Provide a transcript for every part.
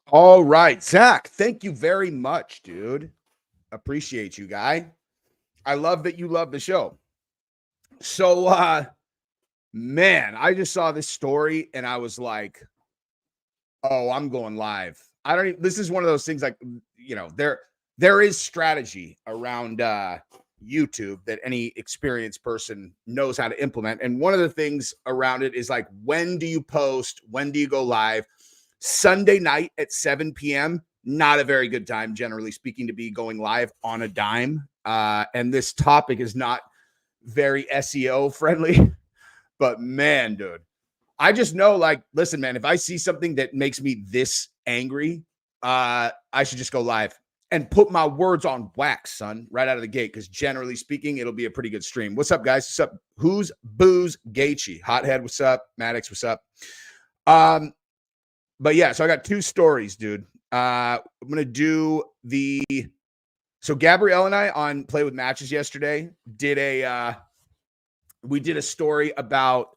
All right, Zach, thank you very much, dude. Appreciate you, guy. I love that you love the show. So, man, I just saw this story and I was like, oh, I'm going live. I don't even, this is one of those things like, there is strategy around YouTube that any experienced person knows how to implement. And one of the things around it is like, when do you post? When do you go live? Sunday night at 7 p.m., not a very good time, generally speaking, to be going live on a dime. And this topic is not very SEO friendly, but man, dude, I just know, like, listen, man, if I see something that makes me this angry, I should just go live and put my words on wax, son, right out of the gate. Because generally speaking, it'll be a pretty good stream. What's up, guys? What's up? Who's Booze Gaethje? Hothead, what's up? Maddox, what's up? But yeah, so I got two stories, dude. I'm gonna do so Gabrielle and I on Play with Matches yesterday did we did a story about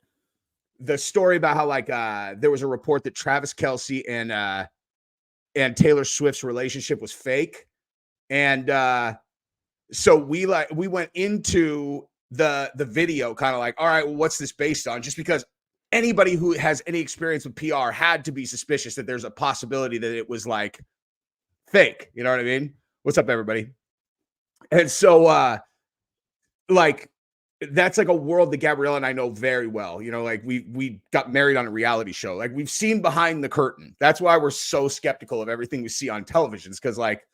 how like there was a report that Travis Kelce and Taylor Swift's relationship was fake. And so we went into the video kind of like, all right, well, what's this based on? Just because anybody who has any experience with PR had to be suspicious that there's a possibility that it was like fake. You know what I mean? What's up, everybody? And so like that's like a world that Gabrielle and I know very well. You know, like we got married on a reality show. Like we've seen behind the curtain. That's why we're so skeptical of everything we see on televisions, because like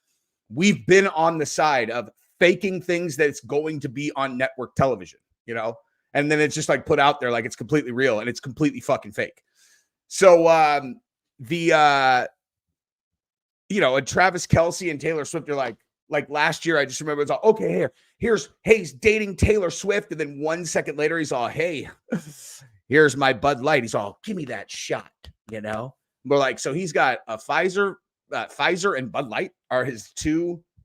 we've been on the side of faking things that it's going to be on network television, you know? And then it's just like put out there like it's completely real and it's completely fucking fake. So and Travis Kelce and Taylor Swift are like last year, I just remember it's all, okay, he's dating Taylor Swift. And then 1 second later, he's all, hey, here's my Bud Light. He's all, give me that shot, you know? We're like, so he's got a Pfizer and Bud Light are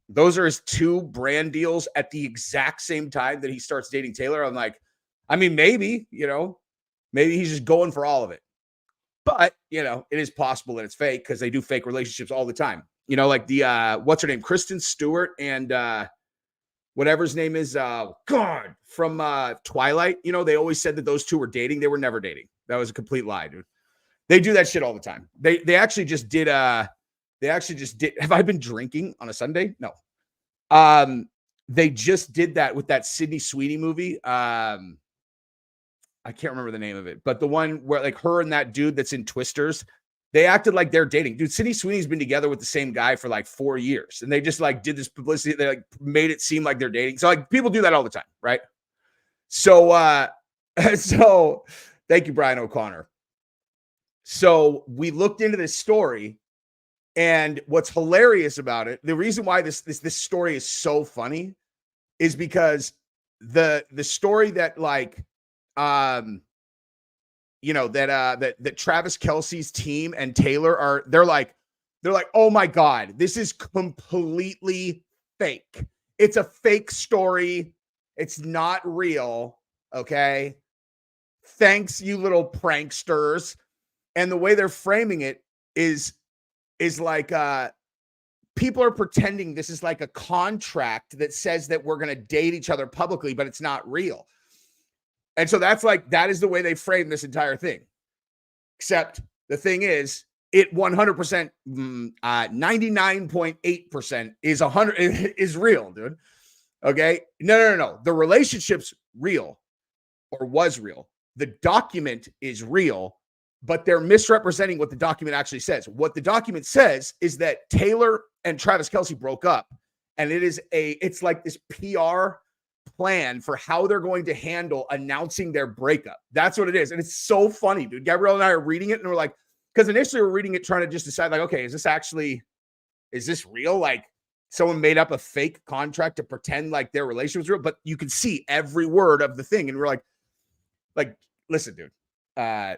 those are his two brand deals at the exact same time that he starts dating Taylor. I'm like, I mean, maybe he's just going for all of it. But, it is possible that it's fake because they do fake relationships all the time. You know, like the, what's her name? Kristen Stewart and whatever his name is, from Twilight. You know, they always said that those two were dating. They were never dating. That was a complete lie, dude. They do that shit all the time. They actually just did, have I been drinking on a Sunday? No. They just did that with that Sydney Sweeney movie. I can't remember the name of it, but the one where like her and that dude that's in Twisters, they acted like they're dating. Dude, Sydney Sweeney's been together with the same guy for like 4 years. And they just like did this publicity. They like made it seem like they're dating. So like people do that all the time, right? So so thank you, Brian O'Connor. So we looked into this story, and what's hilarious about it, the reason why this story is so funny is because the story that like that Travis Kelce's team and Taylor they're like, oh my God, this is completely fake. It's a fake story. It's not real. Okay. Thanks, you little pranksters. And the way they're framing it is like, people are pretending this is like a contract that says that we're going to date each other publicly, but it's not real. And so that is the way they frame this entire thing. Except the thing is, it 100%, 99.8% is real, dude. Okay. No. The relationship's real or was real. The document is real, but they're misrepresenting what the document actually says. What the document says is that Taylor and Travis Kelce broke up, and it's like this PR plan for how they're going to handle announcing their breakup. That's what it is. And it's so funny, dude. Gabrielle and I are reading it, and we're like, because initially we're reading it trying to just decide, like, okay, is this real? Like someone made up a fake contract to pretend like their relationship was real, but you can see every word of the thing. And we're like, listen, dude, I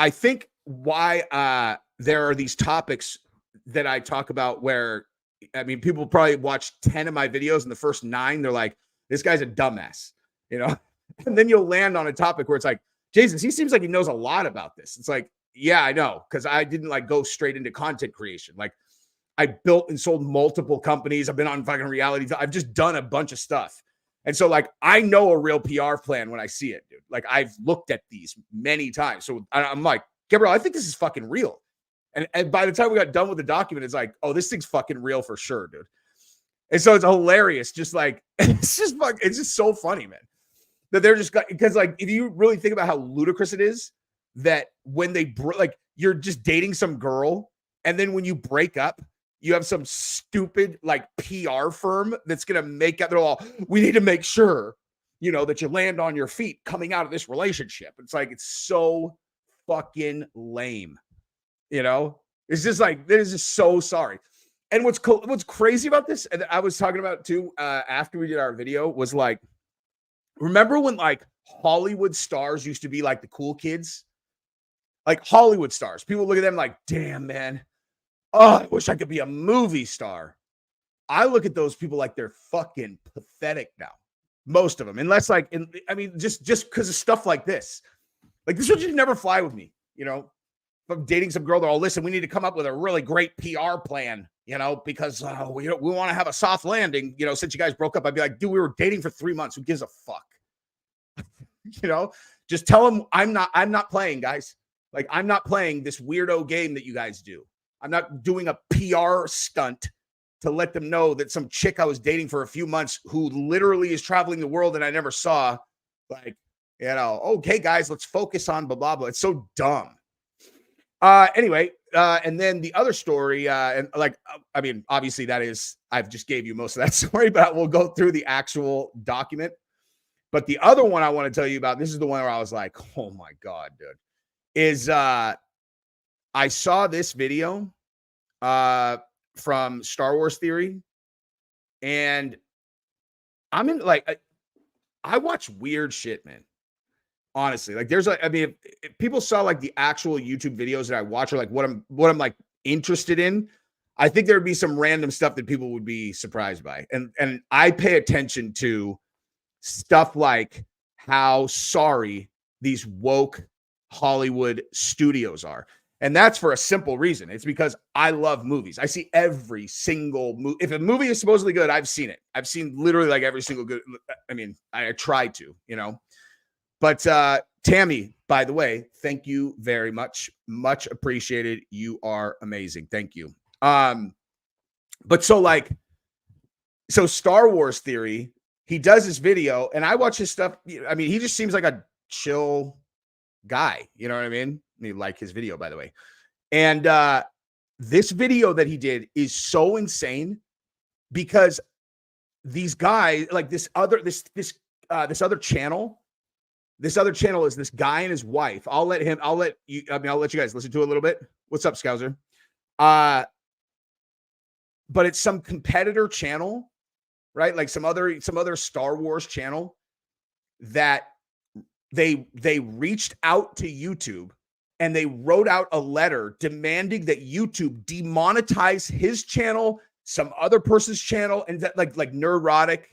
think why there are these topics that I talk about where, I mean, people probably watch 10 of my videos, and the first 9, they're like, this guy's a dumbass, you know? And then you'll land on a topic where it's like, Jesus, he seems like he knows a lot about this. It's like, Yeah, I know. Cause I didn't like go straight into content creation. Like I built and sold multiple companies. I've been on fucking reality. I've just done a bunch of stuff. And so like, I know a real PR plan when I see it, dude. Like I've looked at these many times. So I'm like, Gabriel, I think this is fucking real. And by the time we got done with the document, it's like, oh, this thing's fucking real for sure, dude. And so it's hilarious. Just like, it's just so funny, man. That they're just, because like, if you really think about how ludicrous it is that when they, like, you're just dating some girl, and then when you break up, you have some stupid like PR firm that's going to make up, they're all, we need to make sure, you know, that you land on your feet coming out of this relationship. It's like, it's so fucking lame. You know, it's just like, this is so sorry. And what's crazy about this, and I was talking about too, after we did our video, was like, remember when like Hollywood stars used to be like the cool kids? Like Hollywood stars, people look at them like, damn, man. Oh, I wish I could be a movie star. I look at those people like they're fucking pathetic now. Most of them, unless like, just because of stuff like this. Like this would just never fly with me, you know? If I'm dating some girl, they're all, listen, we need to come up with a really great PR plan, you know, because we want to have a soft landing, you know, since you guys broke up. I'd be like, dude, we were dating for 3 months. Who gives a fuck? You know, just tell them I'm not playing, guys. Like, I'm not playing this weirdo game that you guys do. I'm not doing a PR stunt to let them know that some chick I was dating for a few months who literally is traveling the world and I never saw, like, you know, okay, guys, let's focus on blah, blah, blah. It's so dumb. Anyway, and then the other story, and like, I mean, obviously that is, I've just gave you most of that story, but we'll go through the actual document. But the other one I want to tell you about, this is the one where I was like, oh my God, dude, is, I saw this video, from Star Wars Theory, and I'm in like, I watch weird shit, man. Honestly, like there's like, I mean, if people saw like the actual YouTube videos that I watch, or like what I'm like interested in, I think there'd be some random stuff that people would be surprised by. And I pay attention to stuff like how sorry these woke Hollywood studios are. And that's for a simple reason. It's because I love movies. I see every single movie. If a movie is supposedly good, I've seen it. I've seen literally like every single good. I mean, I try to, you know. But Tammy, by the way, thank you very much. Much appreciated. You are amazing. Thank you. But so Star Wars Theory, he does this video and I watch his stuff. I mean, he just seems like a chill guy. You know what I mean? I like his video, by the way. And this video that he did is so insane because these guys, like this other channel. This other channel is this guy and his wife. I'll let you guys listen to a little bit. What's up, Scouser? But it's some competitor channel, right? Like some other Star Wars channel that they reached out to YouTube and they wrote out a letter demanding that YouTube demonetize his channel, some other person's channel, and that like Nerdrotic.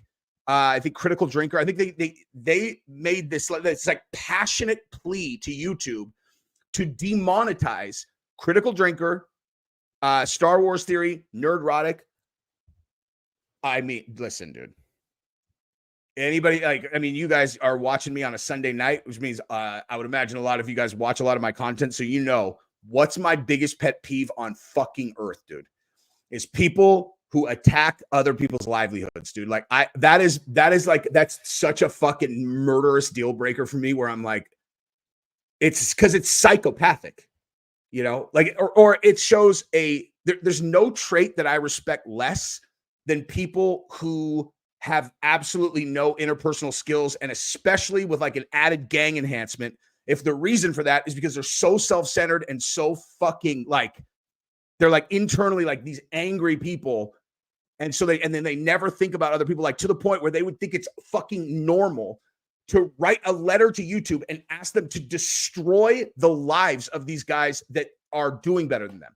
I think Critical Drinker. I think they made this like passionate plea to YouTube to demonetize Critical Drinker, Star Wars Theory, Nerdrotic. I mean, listen, dude. Anybody you guys are watching me on a Sunday night, which means I would imagine a lot of you guys watch a lot of my content, so you know what's my biggest pet peeve on fucking earth, dude, is people who attack other people's livelihoods, dude. Like that's such a fucking murderous deal breaker for me where I'm like, it's because it's psychopathic, you know, like, or it shows there's no trait that I respect less than people who have absolutely no interpersonal skills. And especially with like an added gang enhancement, if the reason for that is because they're so self-centered and so fucking like, they're like internally like these angry people. And so then they never think about other people, like to the point where they would think it's fucking normal to write a letter to YouTube and ask them to destroy the lives of these guys that are doing better than them.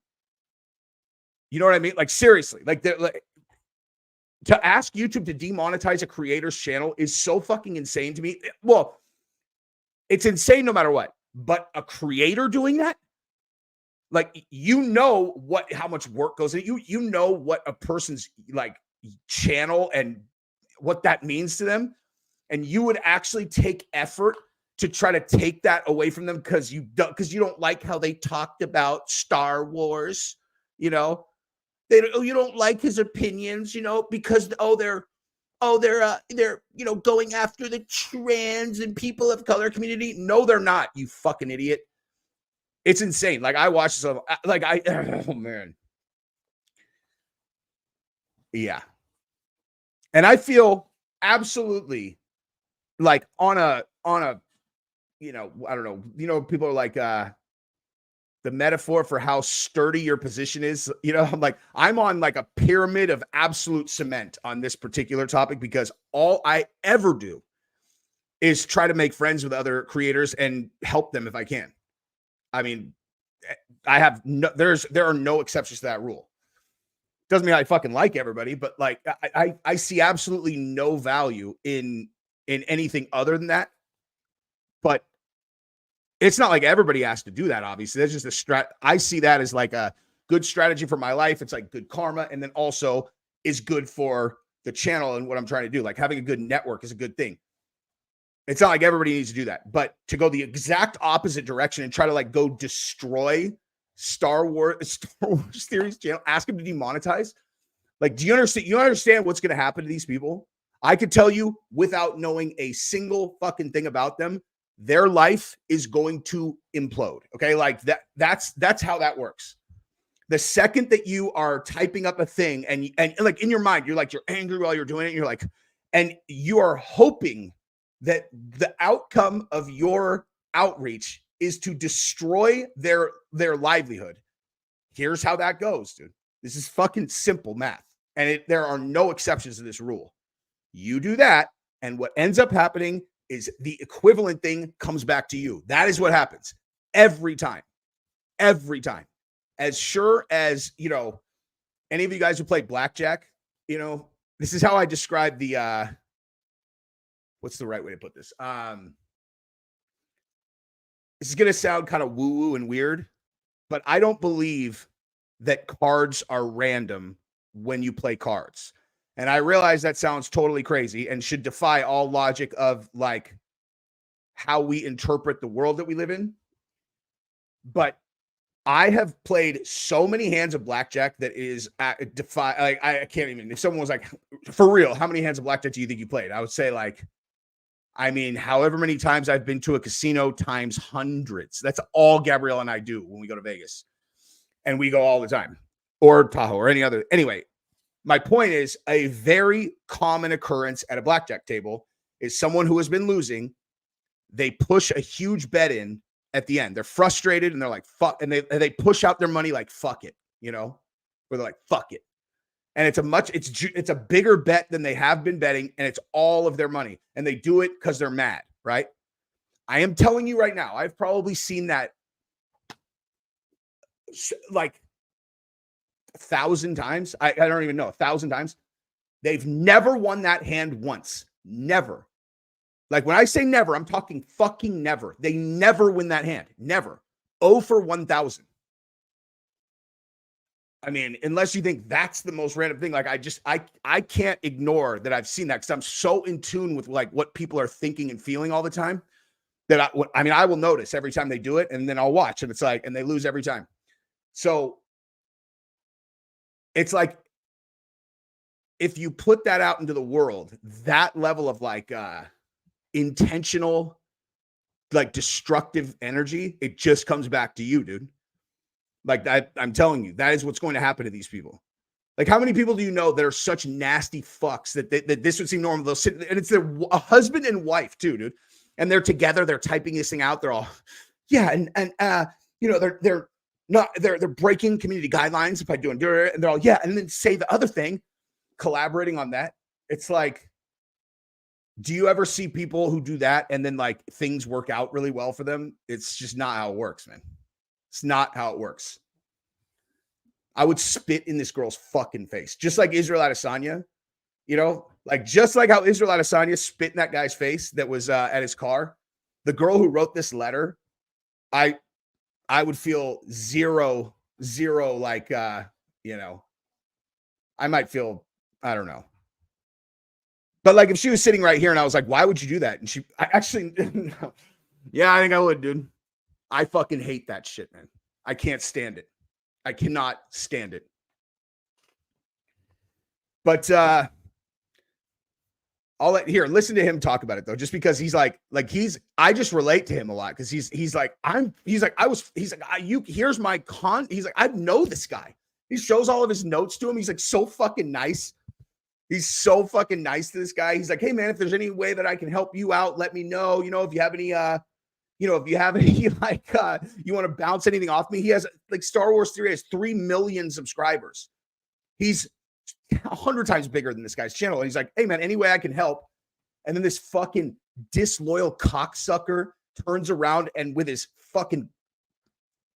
You know what I mean? Like seriously, like to ask YouTube to demonetize a creator's channel is so fucking insane to me. Well, it's insane no matter what, but a creator doing that, Like, you know how much work goes in. You know what a person's like channel and what that means to them. And you would actually take effort to try to take that away from them because you don't like how they talked about Star Wars, you know. You don't like his opinions, you know, because they're going after the trans and people of color community. No, they're not, you fucking idiot. It's insane. Like, I watched some, like, oh man. Yeah. And I feel absolutely like on a, you know, I don't know, you know, people are like, the metaphor for how sturdy your position is, you know, I'm on like a pyramid of absolute cement on this particular topic because all I ever do is try to make friends with other creators and help them if I can. I mean, there are no exceptions to that rule. Doesn't mean I fucking like everybody, but like I see absolutely no value in anything other than that. But it's not like everybody has to do that, obviously. That's just I see that as like a good strategy for my life. It's like good karma, and then also is good for the channel and what I'm trying to do. Like, having a good network is a good thing. It's not like everybody needs to do that, but to go the exact opposite direction and try to like go destroy Star Wars Theory's channel, ask him to demonetize. Like, do you understand? You understand what's going to happen to these people? I could tell you without knowing a single fucking thing about them, their life is going to implode. Okay. Like that's how that works. The second that you are typing up a thing and like in your mind, you're angry while you're doing it. And you're like, and you are hoping that the outcome of your outreach is to destroy their livelihood. Here's how that goes, dude. This is fucking simple math. And there are no exceptions to this rule. You do that, and what ends up happening is the equivalent thing comes back to you. That is what happens every time. Every time. As sure as, you know, any of you guys who play blackjack, you know, this is how I describe the what's the right way to put this? This is going to sound kind of woo-woo and weird, but I don't believe that cards are random when you play cards. And I realize that sounds totally crazy and should defy all logic of like how we interpret the world that we live in. But I have played so many hands of blackjack that is defy. Like, I can't even. If someone was like, for real, how many hands of blackjack do you think you played? I would say like, I mean, however many times I've been to a casino times hundreds. That's all Gabrielle and I do when we go to Vegas, and we go all the time, or Tahoe, or any other. Anyway, my point is, a very common occurrence at a blackjack table is someone who has been losing. They push a huge bet in at the end. They're frustrated and they're like, fuck. And they push out their money like, fuck it, you know, where they're like, fuck it. And it's a bigger bet than they have been betting. And it's all of their money. And they do it because they're mad, right? I am telling you right now, I've probably seen that like 1,000 times. I don't even know, 1,000 times. They've never won that hand once. Never. Like, when I say never, I'm talking fucking never. They never win that hand. Never. 0 for 1,000. I mean, unless you think that's the most random thing. Like, I can't ignore that I've seen that because I'm so in tune with like what people are thinking and feeling all the time that I will notice every time they do it, and then I'll watch, and it's like, and they lose every time. So it's like, if you put that out into the world, that level of like intentional, like destructive energy, it just comes back to you, dude. Like, that, I'm telling you, that is what's going to happen to these people. Like, how many people do you know that are such nasty fucks that this would seem normal? They'll sit, and it's a husband and wife too, dude. And they're together, they're typing this thing out. They're all, yeah, and you know, they're breaking community guidelines by doing it, and they're all, yeah, and then say the other thing, collaborating on that. It's like, do you ever see people who do that and then like things work out really well for them? It's just not how it works, man. It's not how it works. I would spit in this girl's fucking face, just like Israel Adesanya, you know, like just like how Israel Adesanya spit in that guy's face that was at his car. The girl who wrote this letter, I I would feel zero, like, you know, I might feel, I don't know. But like if she was sitting right here and I was like, why would you do that? And I actually, yeah, I think I would, dude. I fucking hate that shit, man. I can't stand it. I cannot stand it. But listen to him talk about it though, just because he's like I just relate to him a lot because he's like, here's my he's like, I know this guy. He shows all of his notes to him. He's like so fucking nice. He's so fucking nice to this guy. He's like, hey man, if there's any way that I can help you out, let me know. You know, if you have any like you want to bounce anything off me. He has like Star Wars Theory has 3 million subscribers. He's 100 times bigger than this guy's channel. And he's like, hey man, any way I can help. And then this fucking disloyal cocksucker turns around and with his fucking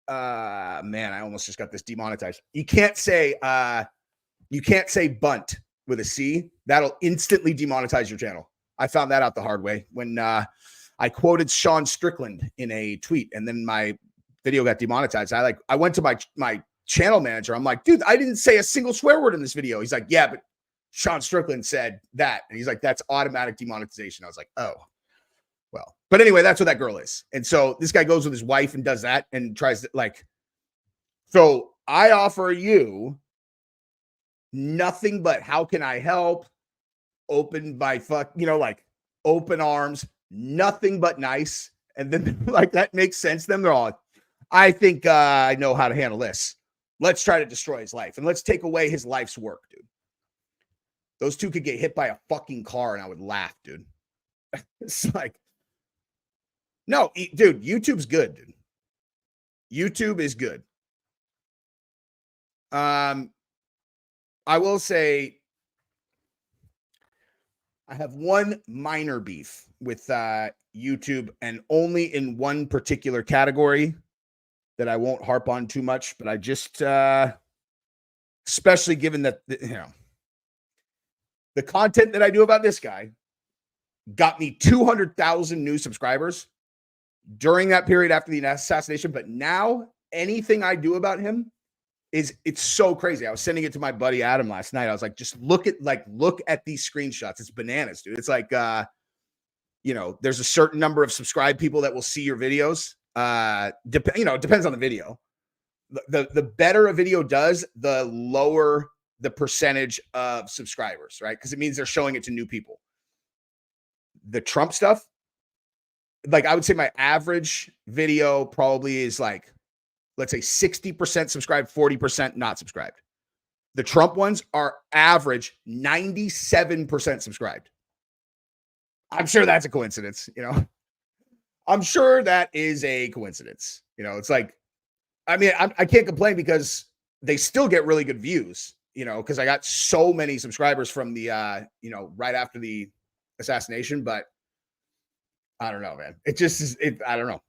man, I almost just got this demonetized. You can't say bunt with a C. That'll instantly demonetize your channel. I found that out the hard way when I quoted Sean Strickland in a tweet, and then my video got demonetized. I went to my channel manager. I'm like, dude, I didn't say a single swear word in this video. He's like, yeah, but Sean Strickland said that. And he's like, that's automatic demonetization. I was like, oh, well. But anyway, that's what that girl is. And so this guy goes with his wife and does that and tries to like, so I offer you nothing but how can I help? Open by like open arms, nothing but nice. And then like that makes sense. Then they're all, I think I know how to handle this. Let's try to destroy his life and let's take away his life's work, dude. Those two could get hit by a fucking car and I would laugh, dude. It's like, no, dude, YouTube's good, dude. YouTube is good. I will say I have one minor beef with YouTube and only in one particular category that I won't harp on too much, but I just, especially given that, the content that I do about this guy got me 200,000 new subscribers during that period after the assassination. But now anything I do about him it's so crazy. I was sending it to my buddy Adam last night. I was like, just look at these screenshots. It's bananas, dude. It's like, there's a certain number of subscribed people that will see your videos. It depends on the video. The better a video does, the lower the percentage of subscribers, right? Because it means they're showing it to new people. The Trump stuff, like I would say my average video probably is like, let's say 60% subscribed, 40% not subscribed. The Trump ones are average 97% subscribed. I'm sure that's a coincidence, I'm sure that is a coincidence. It's like, I mean, I can't complain because they still get really good views, because I got so many subscribers from the, right after the assassination, but I don't know, man. It just is, I don't know.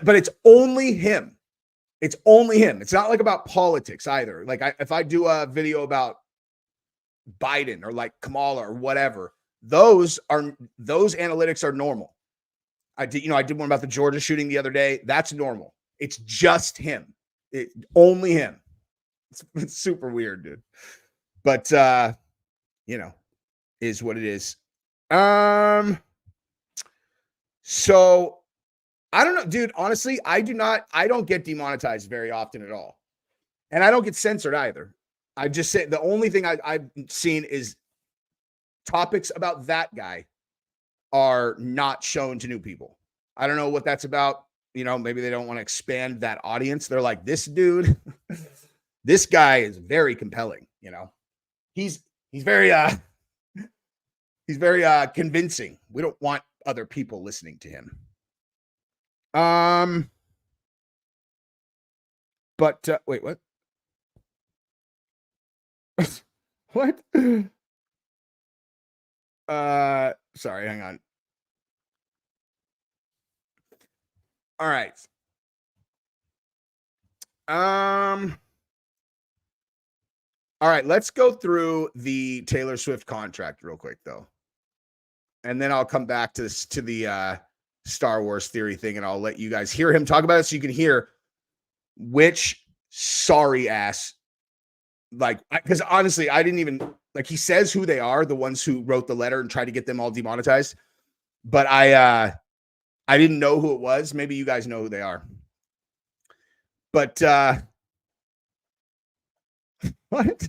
But it's only him. It's only him. It's not like about politics either. Like if I do a video about Biden or like Kamala or whatever, those analytics are normal. I did one about the Georgia shooting the other day. That's normal. It's just him. Only him. It's super weird, dude. But is what it is. So I don't know, dude. Honestly, I don't get demonetized very often at all. And I don't get censored either. I just say the only thing I've seen is topics about that guy are not shown to new people. I don't know what that's about. Maybe they don't want to expand that audience. They're like, this dude, this guy is very compelling. He's very convincing. We don't want other people listening to him. But wait, what? What? Sorry, hang on. All right. All right, let's go through the Taylor Swift contract real quick though. And then I'll come back to this, to the Star Wars theory thing, and I'll let you guys hear him talk about it so you can hear which sorry ass, like, because honestly, I didn't even, like, he says who they are, the ones who wrote the letter and tried to get them all demonetized, but I didn't know who it was. Maybe you guys know who they are. But what?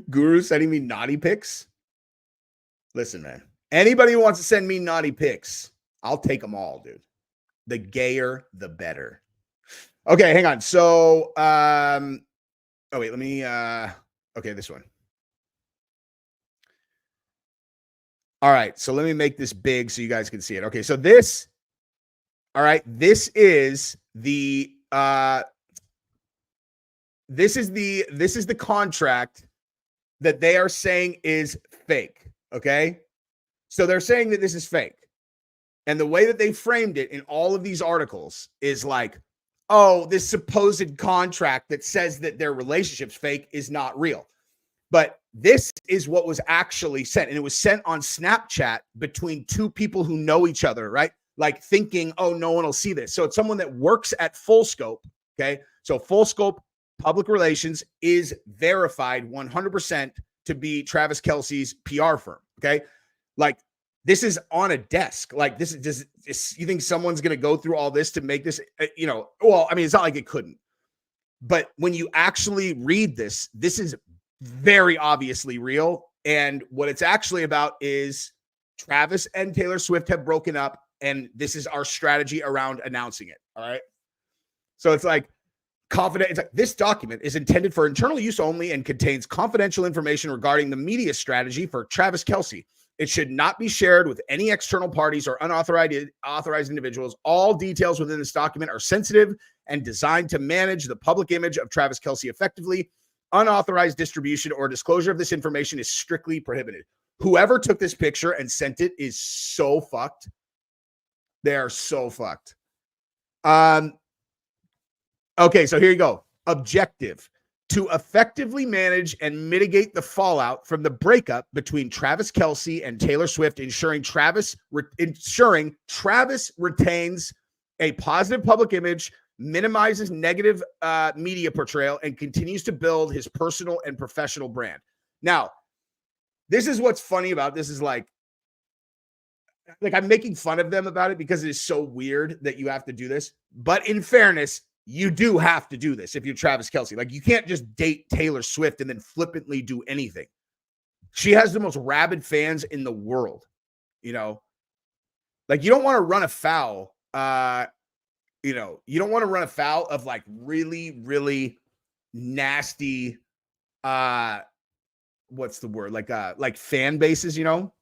Guru sending me naughty pics? Listen, man. Anybody who wants to send me naughty pics, I'll take them all, dude. The gayer, the better. Okay, hang on. So, oh wait, let me, okay, this one. All right, so let me make this big so you guys can see it. Okay, so this, all right, this is the contract that they are saying is fake, okay? So they're saying that this is fake. And the way that they framed it in all of these articles is like, oh, this supposed contract that says that their relationship's fake is not real. But this is what was actually sent. And it was sent on Snapchat between two people who know each other, right? Like thinking, oh, no one will see this. So it's someone that works at Full Scope, okay? So Full Scope Public Relations is verified 100% to be Travis Kelce's PR firm, okay? Like, this is on a desk. Like, this is just, you think someone's going to go through all this to make this, well, I mean, it's not like it couldn't. But when you actually read this, this is very obviously real. And what it's actually about is Travis and Taylor Swift have broken up, and this is our strategy around announcing it, all right? So it's like, confident. It's like, this document is intended for internal use only and contains confidential information regarding the media strategy for Travis Kelce. It should not be shared with any external parties or unauthorized individuals. All details within this document are sensitive and designed to manage the public image of Travis Kelce effectively. Unauthorized distribution or disclosure of this information is strictly prohibited. Whoever took this picture and sent it is so fucked. They are so fucked. Okay, so here you go. Objective: to effectively manage and mitigate the fallout from the breakup between Travis Kelce and Taylor Swift, ensuring Travis retains a positive public image, minimizes negative media portrayal, and continues to build his personal and professional brand. Now, this is what's funny about this is like I'm making fun of them about it because it is so weird that you have to do this. But in fairness, you do have to do this if you're Travis Kelce. Like, you can't just date Taylor Swift and then flippantly do anything. She has the most rabid fans in the world, you know? Like, you don't want to run afoul, you don't want to run afoul of like really, really nasty, what's the word? Like fan bases, you know?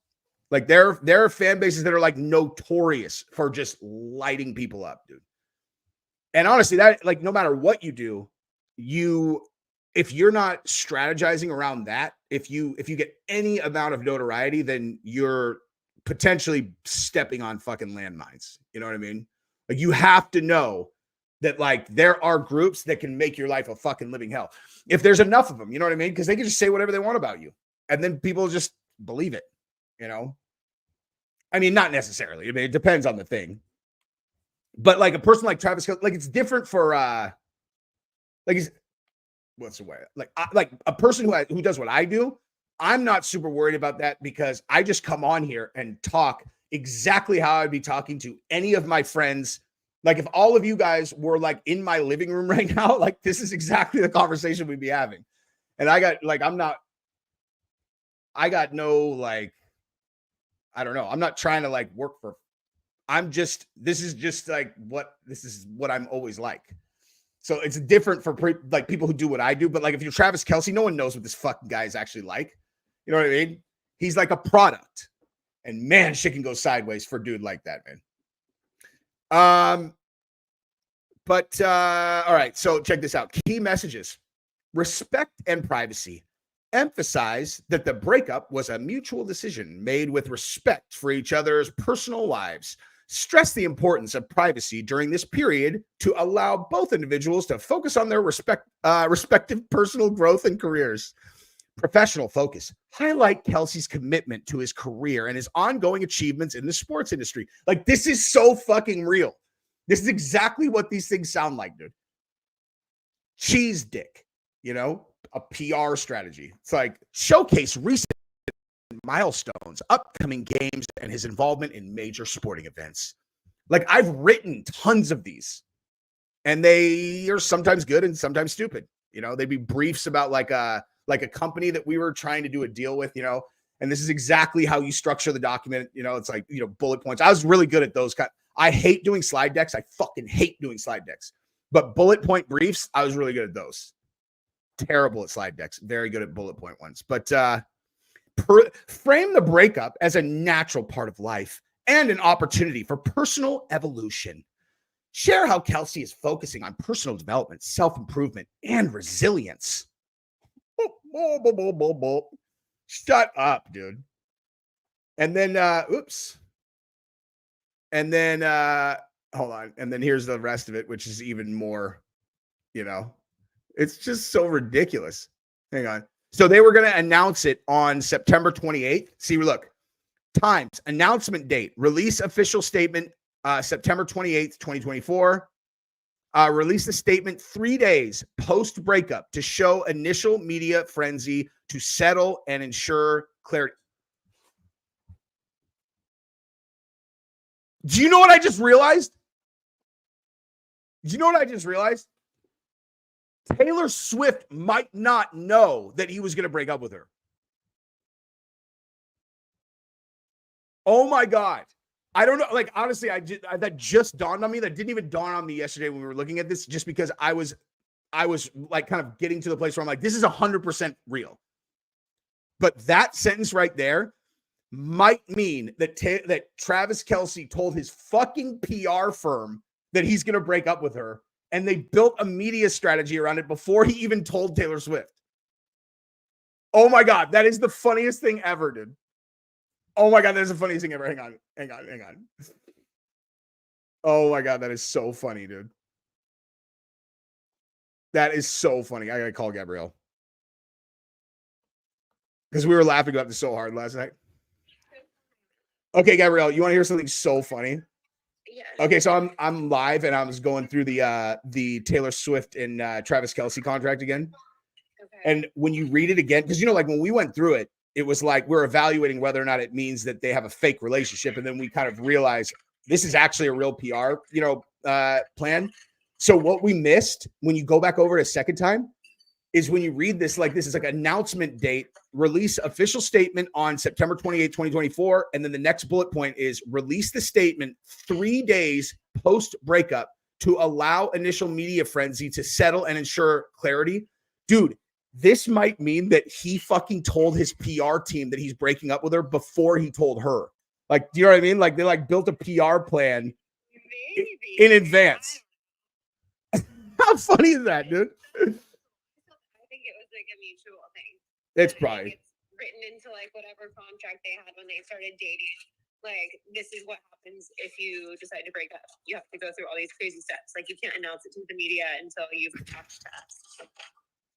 Like there are fan bases that are like notorious for just lighting people up, dude. And honestly, that, like, no matter what you do, if you're not strategizing around that, if you get any amount of notoriety, then you're potentially stepping on fucking landmines. You know what I mean? Like, you have to know that, like, there are groups that can make your life a fucking living hell. If there's enough of them, you know what I mean? Because they can just say whatever they want about you. And then people just believe it, you know? I mean, not necessarily. I mean, it depends on the thing. But like a person like Travis, like, it's different for what's the way? Like a person who does what I do, I'm not super worried about that because I just come on here and talk exactly how I'd be talking to any of my friends. Like, if all of you guys were like in my living room right now, like, this is exactly the conversation we'd be having. And I got no, like, I don't know. I'm not trying to like work for, this is what I'm always like. So it's different for like people who do what I do. But like, if you're Travis Kelce, no one knows what this fucking guy is actually like. You know what I mean? He's like a product, and man, shit can go sideways for a dude like that, man. All right. So check this out. Key messages: respect and privacy. Emphasize that the breakup was a mutual decision made with respect for each other's personal lives. Stress the importance of privacy during this period to allow both individuals to focus on their respective personal growth and careers. Professional focus. Highlight Kelce's commitment to his career and his ongoing achievements in the sports industry. Like, this is so fucking real. This is exactly what these things sound like, dude. Cheese dick, a PR strategy. It's like, showcase recent milestones, upcoming games, and his involvement in major sporting events. Like, I've written tons of these, and they are sometimes good and sometimes stupid. They'd be briefs about like a company that we were trying to do a deal with, and this is exactly how you structure the document. It's like, bullet points. I was really good at those I hate doing slide decks. I fucking hate doing slide decks, but bullet point briefs, I was really good at those. Terrible at slide decks, very good at bullet point ones. But frame the breakup as a natural part of life and an opportunity for personal evolution. Share how Kelce is focusing on personal development, self-improvement, and resilience. Shut up, dude. And then, And then, hold on. And then here's the rest of it, which is even more, it's just so ridiculous. Hang on. So they were going to announce it on September 28th. See, look, times, announcement date, release official statement, September 28th, 2024. Release the statement 3 days post breakup to show initial media frenzy to settle and ensure clarity. Do you know what I just realized? Taylor Swift might not know that he was going to break up with her. Oh my God. I don't know. Like, honestly, that just dawned on me. That didn't even dawn on me yesterday when we were looking at this, just because I was like kind of getting to the place where I'm like, this is 100% real. But that sentence right there might mean that that Travis Kelce told his fucking PR firm that he's going to break up with her, and they built a media strategy around it before he even told Taylor Swift. Oh my God, that is the funniest thing ever, dude. Oh my God, that is the funniest thing ever. Hang on. Oh my God, that is so funny, dude. That is so funny. I gotta call Gabrielle, because we were laughing about this so hard last night. Okay, Gabrielle, you want to hear something so funny? Yeah. Okay, so I'm live, and I was going through the Taylor Swift and Travis Kelce contract again. Okay. And when you read it again, because like when we went through it, it was like we're evaluating whether or not it means that they have a fake relationship, and then we kind of realized this is actually a real PR, plan. So what we missed when you go back over it a second time is when you read this, like, this is like announcement date, release official statement on September 28, 2024. And then the next bullet point is release the statement 3 days post breakup to allow initial media frenzy to settle and ensure clarity. Dude, this might mean that he fucking told his PR team that he's breaking up with her before he told her. Like, do you know what I mean? Like, they built a PR plan in advance. How funny is that, dude? Like a mutual thing. It's probably written into like whatever contract they had when they started dating. Like, this is what happens if you decide to break up. You have to go through all these crazy steps. Like, you can't announce it to the media until you've talked to us.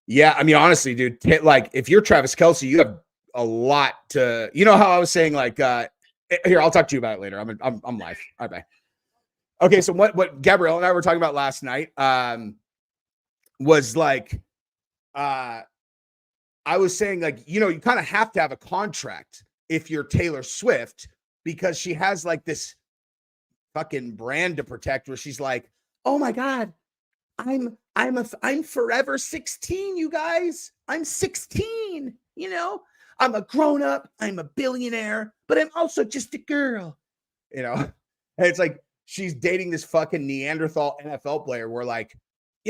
Yeah, I mean, honestly, dude, like, if you're Travis Kelce, you have a lot to. You know how I was saying, like, here, I'll talk to you about it later. I'm live. All right, bye. Okay, so what Gabrielle and I were talking about last night was like. I was saying, like, you kind of have to have a contract if you're Taylor Swift, because she has like this fucking brand to protect where she's like, oh my God, I'm forever 16, you guys. I'm 16, I'm a grown up, I'm a billionaire, but I'm also just a girl, and it's like she's dating this fucking Neanderthal NFL player where, like,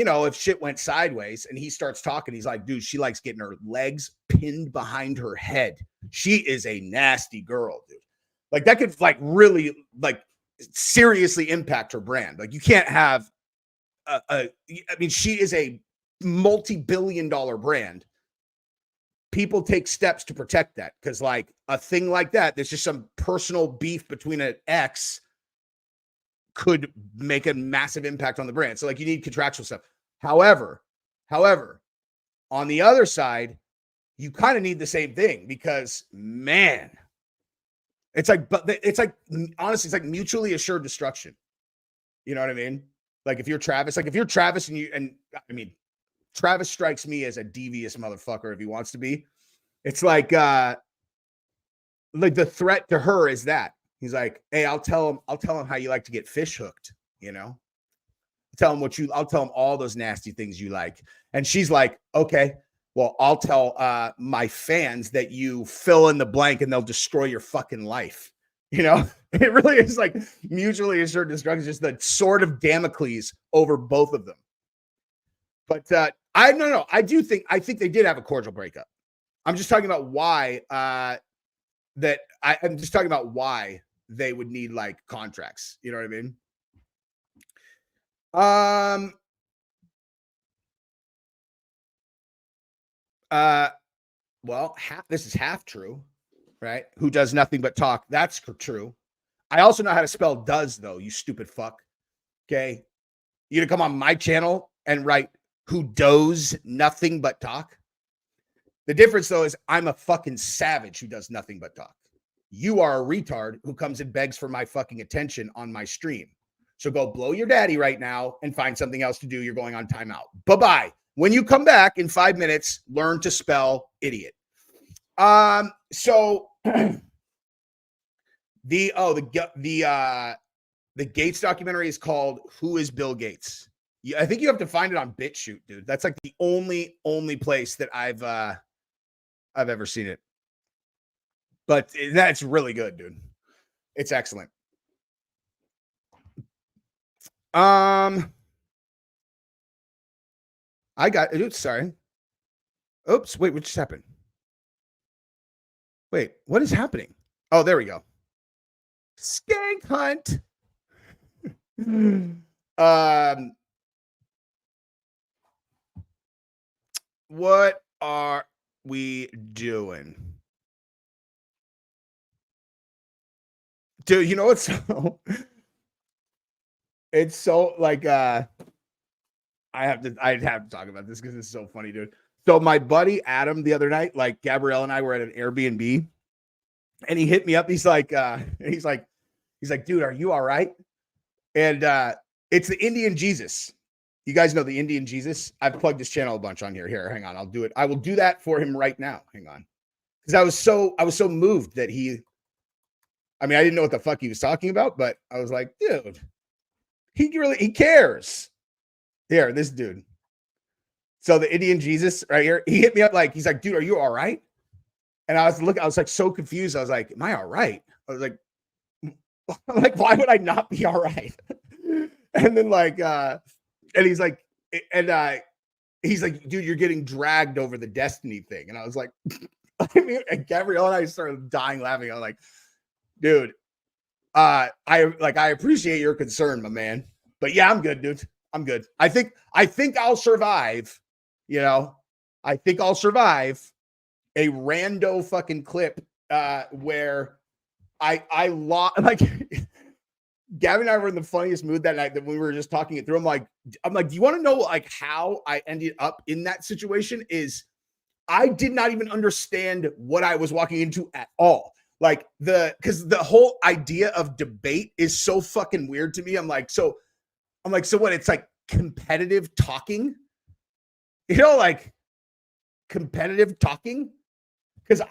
if shit went sideways and he starts talking, he's like, dude, she likes getting her legs pinned behind her head. She is a nasty girl, dude. Like, that could like really like seriously impact her brand. Like, you can't have I mean, she is a multi-billion-dollar brand. People take steps to protect that, because like a thing like that, there's just some personal beef between an ex could make a massive impact on the brand. So like, you need contractual stuff. However, on the other side, you kind of need the same thing because, man, it's like, honestly, it's like mutually assured destruction. You know what I mean? Like if you're Travis and I mean, Travis strikes me as a devious motherfucker if he wants to be. It's like the threat to her is that he's like, hey, I'll tell him how you like to get fish hooked, you know? I'll tell him all those nasty things you like. And she's like, okay, well, I'll tell my fans that you fill in the blank and they'll destroy your fucking life. You know, it really is like mutually assured destruction, just the sword of Damocles over both of them. But I think they did have a cordial breakup. I'm just talking about why I'm just talking about why they would need like contracts. You know what I mean? Well, this is half true, right? Who does nothing but talk. That's true. I also know how to spell does, though, you stupid fuck. Okay. You gonna come on my channel and write who does nothing but talk? The difference, though, is I'm a fucking savage who does nothing but talk. You are a retard who comes and begs for my fucking attention on my stream. So go blow your daddy right now and find something else to do. You're going on timeout. Bye-bye. When you come back in 5 minutes, learn to spell idiot. So the Gates documentary is called Who is Bill Gates? I think you have to find it on BitChute, dude. That's like the only place that I've ever seen it. But that's really good, dude. It's excellent. Sorry. Oops, wait, what just happened? Wait, what is happening? Oh, there we go. Skank hunt. What are we doing? Dude, you know what's so it's so like I'd have to talk about this because it's so funny, dude. So my buddy Adam the other night, like Gabrielle and I were at an Airbnb and he hit me up. He's like, dude, are you all right? And it's the Indian Jesus. You guys know the Indian Jesus? I've plugged his channel a bunch on here. Here, hang on. I'll do it. I will do that for him right now. Hang on. Because I was so moved that I didn't know what the fuck he was talking about, but I was like, dude, he cares. Here, this dude. So the Indian Jesus right here, he hit me up like, he's like, dude, are you all right? And I was like so confused. I was like, am I all right? I was like, why would I not be all right? And then and he's like, dude, you're getting dragged over the destiny thing. And I was like, and Gabrielle and I started dying laughing. I was like, dude, I appreciate your concern, my man. But yeah, I'm good, dude. I'm good. I think I'll survive. You know, I think I'll survive a rando fucking clip where I lost like Gavin and I were in the funniest mood that night that we were just talking it through. I'm like, do you want to know like how I ended up in that situation? Is I did not even understand what I was walking into at all. Like because the whole idea of debate is so fucking weird to me. I'm like, so what? It's like competitive talking, you know, like competitive talking. Because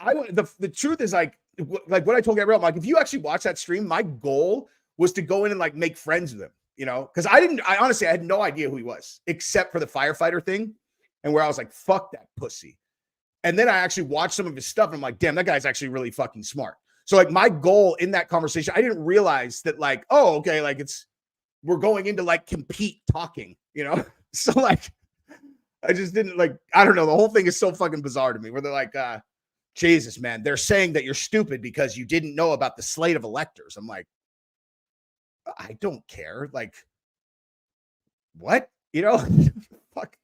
the truth is like what I told Gabrielle, I'm like, if you actually watch that stream, my goal was to go in and like make friends with him, you know, because I honestly had no idea who he was except for the firefighter thing, and where I was like, fuck that pussy. And then I actually watched some of his stuff and I'm like, damn, that guy's actually really fucking smart. So like my goal in that conversation, I didn't realize that like, oh, okay, like we're going into like compete talking, you know? So like, I just didn't like, I don't know. The whole thing is so fucking bizarre to me where they're like, Jesus, man, they're saying that you're stupid because you didn't know about the slate of electors. I'm like, I don't care. Like, what? You know? Fuck.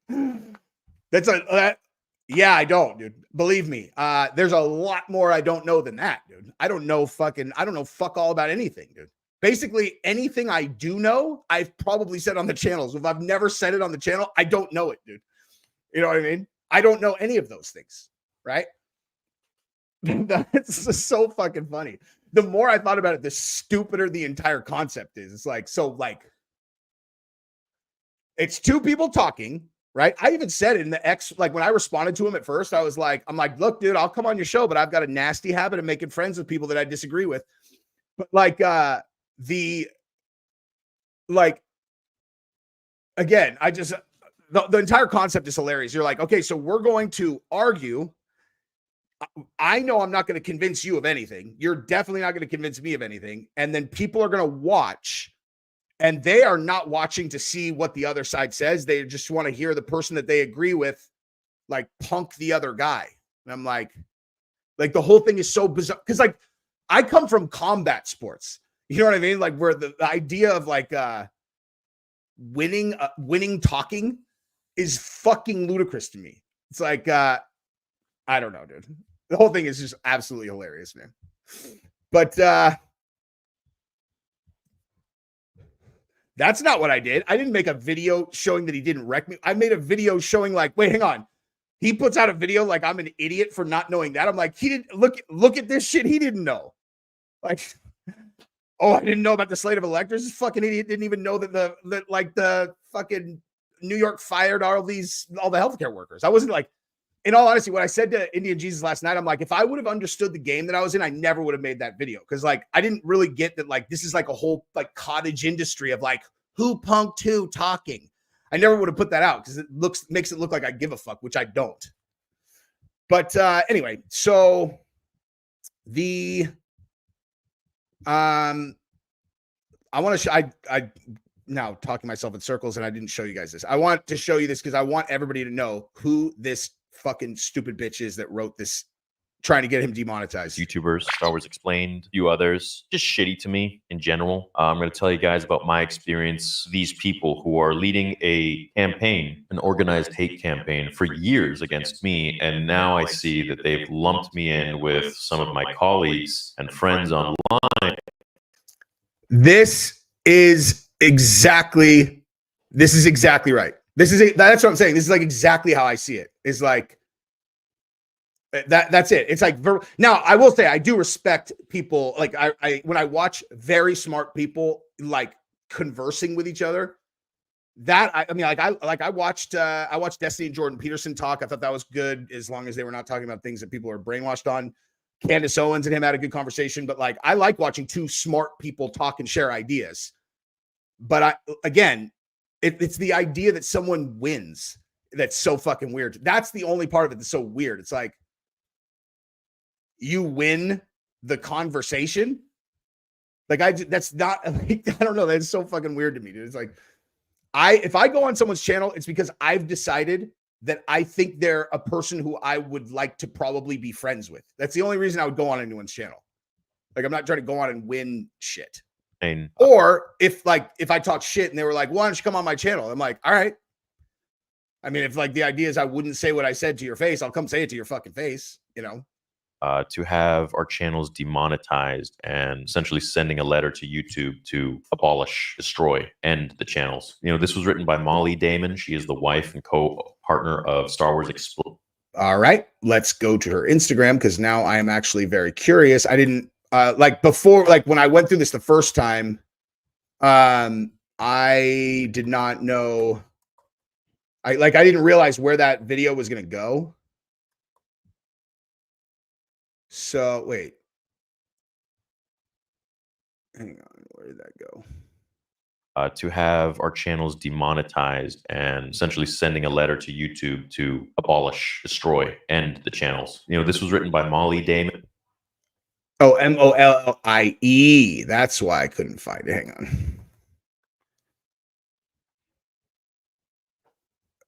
Yeah, I don't, dude. Believe me. There's a lot more I don't know than that, dude. I don't know fuck all about anything, dude. Basically, anything I do know, I've probably said on the channels. If I've never said it on the channel, I don't know it, dude. You know what I mean? I don't know any of those things. right? That's just so fucking funny. The more I thought about it, the stupider the entire concept is. It's like, so like, it's two people talking, right? I even said it in the X, like when I responded to him at first, I'm like, look, dude, I'll come on your show, but I've got a nasty habit of making friends with people that I disagree with. But like, again, the entire concept is hilarious. You're like, okay, so we're going to argue. I know I'm not going to convince you of anything. You're definitely not going to convince me of anything. And then people are going to watch, and they are not watching to see what the other side says. They just want to hear the person that they agree with, like, punk the other guy. And I'm like the whole thing is so bizarre. Cause like I come from combat sports, you know what I mean? Like where the idea of like, winning talking is fucking ludicrous to me. It's like, I don't know, dude. The whole thing is just absolutely hilarious, man. But that's not what I did. I didn't make a video showing that he didn't wreck me. I made a video showing like, wait, hang on. He puts out a video like I'm an idiot for not knowing that. I'm like, he didn't look at this shit he didn't know. Like, oh, I didn't know about the slate of electors. This fucking idiot didn't even know that the fucking New York fired all the healthcare workers. I wasn't like, in all honesty, what I said to Indian Jesus last night, I'm like, if I would have understood the game that I was in, I never would have made that video. Cause like, I didn't really get that, like, this is like a whole like cottage industry of like who punked who talking. I never would have put that out because it makes it look like I give a fuck, which I don't. But anyway, so the I want to show I now talking myself in circles and I didn't show you guys this. I want to show you this because I want everybody to know who this fucking stupid bitch is that wrote this, trying to get him demonetized. YouTubers, Star Wars Explained, a few others, just shitty to me in general. I'm going to tell you guys about my experience. These people who are leading a campaign, an organized hate campaign for years against me, and now I see that they've lumped me in with some of my colleagues and friends online. This is exactly right. That's what I'm saying. This is like exactly how I see it. It's like that's it. It's like now I will say I do respect people. Like I when I watch very smart people like conversing with each other, that I watched Destiny and Jordan Peterson talk. I thought that was good as long as they were not talking about things that people are brainwashed on. Candace Owens and him had a good conversation, but like I like watching two smart people talk and share ideas. But it's the idea that someone wins that's so fucking weird. That's the only part of it that's so weird. It's like you win the conversation. Like that's not like, I don't know. That's so fucking weird to me, dude. It's like if I go on someone's channel, it's because I've decided that I think they're a person who I would like to probably be friends with. That's the only reason I would go on anyone's channel. Like I'm not trying to go on and win shit. Or if I talk shit and they were like, why don't you come on my channel? I'm like, all right. I mean, if like the idea is I wouldn't say what I said to your face, I'll come say it to your fucking face, you know? To have our channels demonetized and essentially sending a letter to YouTube to abolish, destroy, end the channels. You know, this was written by Molly Damon. She is the wife and co-partner of Star Wars Explode. All right, let's go to her Instagram because now I am actually very curious. I didn't like before, like when I went through this the first time, I did not know. I didn't realize where that video was going to go. So wait, hang on, where did that go? To have our channels demonetized and essentially sending a letter to YouTube to abolish, destroy, end the channels. You know, this was written by Molly Damon. Oh, Mollie. That's why I couldn't find it. Hang on.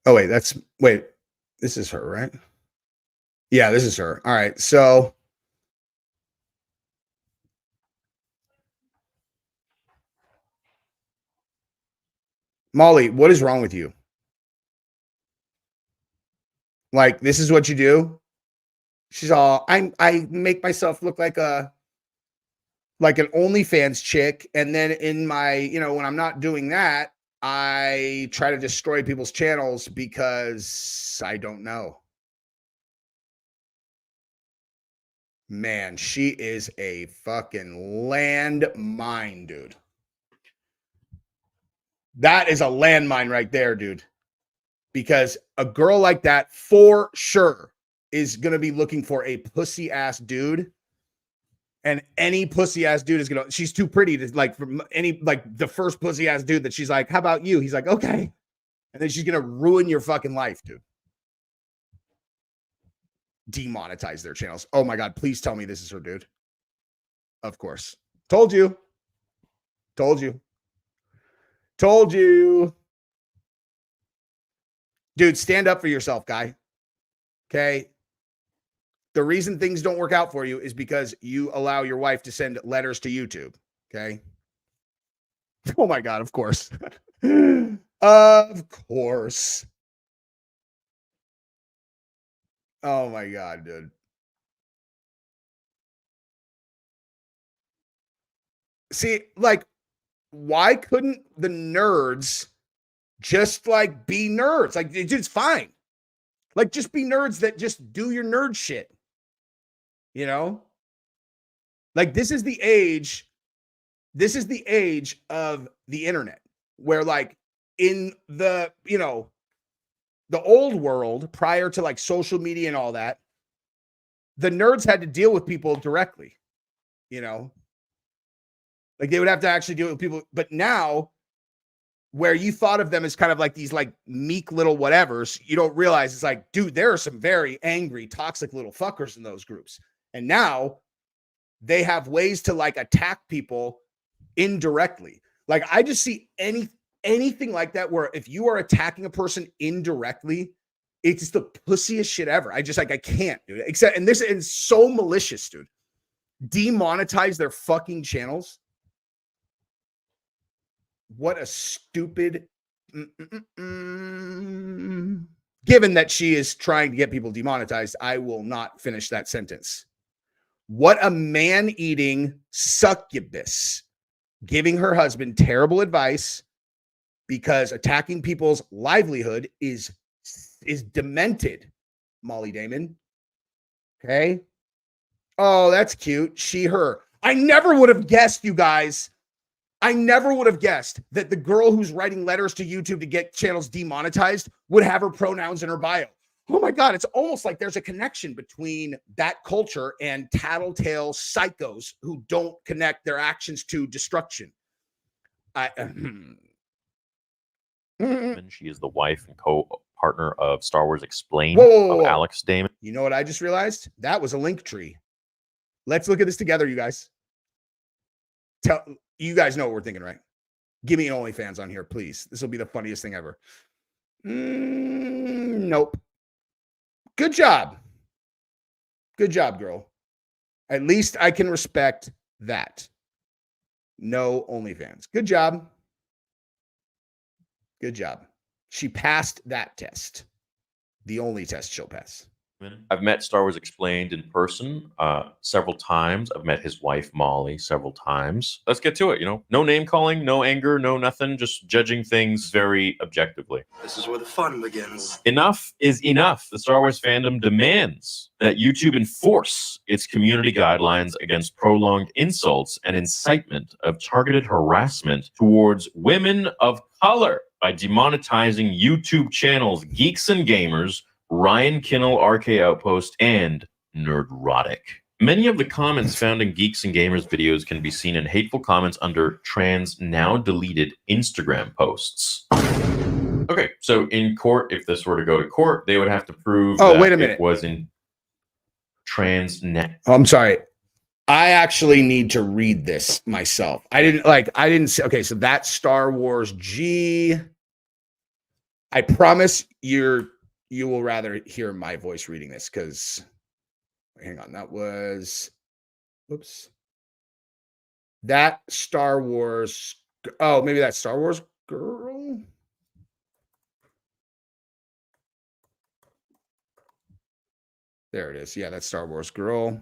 Oh, wait, this is her, right? Yeah, this is her. All right, so Molly, what is wrong with you? Like, this is what you do? She's all, I make myself look like an OnlyFans chick, and then in my, you know, when I'm not doing that, I try to destroy people's channels because I don't know. Man, she is a fucking landmine, dude. That is a landmine right there, dude. Because a girl like that, for sure, is going to be looking for a pussy ass dude. And any pussy ass dude is going to, she's too pretty to like, from any, like the first pussy ass dude that she's like, how about you? He's like, okay. And then she's going to ruin your fucking life, dude. Demonetize their channels. Oh my God, please tell me this is her dude. Of course. Told you. Told you. Told you. Dude, stand up for yourself, guy. Okay. The reason things don't work out for you is because you allow your wife to send letters to YouTube. Okay. Oh my God, of course. Of course. Oh my God, dude. See, like, why couldn't the nerds just like be nerds? Like, it's fine. Like, just be nerds that just do your nerd shit. You know? Like, this is the age of the internet where, like, in the, you know, the old world prior to like social media and all that, the nerds had to deal with people directly, you know? Like, they would have to actually deal with people. But now, where you thought of them as kind of like these like meek little whatevers, you don't realize it's like, dude, there are some very angry, toxic little fuckers in those groups. And now they have ways to like attack people indirectly. Like, I just see anything like that where if you are attacking a person indirectly, it's the pussiest shit ever. I just like, I can't, dude. Except, and this is so malicious, dude. Demonetize their fucking channels. What a stupid. Given that she is trying to get people demonetized, I will not finish that sentence. What a man-eating succubus, giving her husband terrible advice because attacking people's livelihood is demented. Molly Damon. Okay. Oh, that's cute. She, her. I never would have guessed, you guys. I never would have guessed that the girl who's writing letters to YouTube to get channels demonetized would have her pronouns in her bio. Oh my God, it's almost like there's a connection between that culture and tattletale psychos who don't connect their actions to destruction. She is the wife and co-partner of Star Wars Explained Whoa. of Alex Damon. You know what I just realized? That was a link tree. Let's look at this together, you guys. You guys know what we're thinking, right? Give me an OnlyFans on here, please. This will be the funniest thing ever. Nope. Good job. Good job, girl. At least I can respect that. No OnlyFans. Good job. Good job. She passed that test. The only test she'll pass. I've met Star Wars Explained in person several times. I've met his wife, Molly, several times. Let's get to it, you know. No name calling, no anger, no nothing. Just judging things very objectively. This is where the fun begins. Enough is enough. The Star Wars fandom demands that YouTube enforce its community guidelines against prolonged insults and incitement of targeted harassment towards women of color by demonetizing YouTube channels Geeks and Gamers, Ryan Kinnell, RK Outpost, and Nerdrotic. Many of the comments found in Geeks and Gamers videos can be seen in hateful comments under trans now deleted Instagram posts. Okay, so in court, if this were to go to court, they would have to prove that wait a minute. It was in trans net. Oh, I'm sorry. I actually need to read this myself. I didn't say, okay, so that's Star Wars G. I promise you will rather hear my voice reading this because, hang on, that was, oops. That Star Wars, oh, maybe that's Star Wars girl. There it is. Yeah, that's Star Wars girl.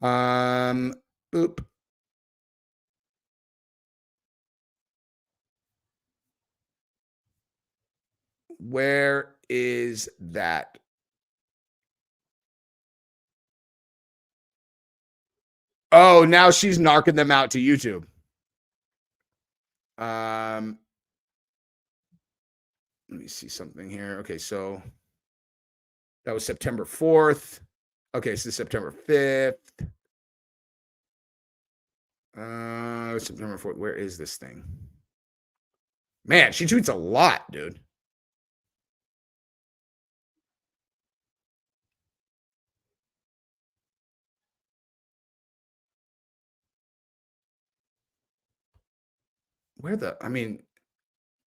Oop. Where is that? Oh, now she's narking them out to YouTube. Let me see something here. Okay, so that was September 4th. Okay, so September 5th. September 4th. Where is this thing? Man, she tweets a lot, dude.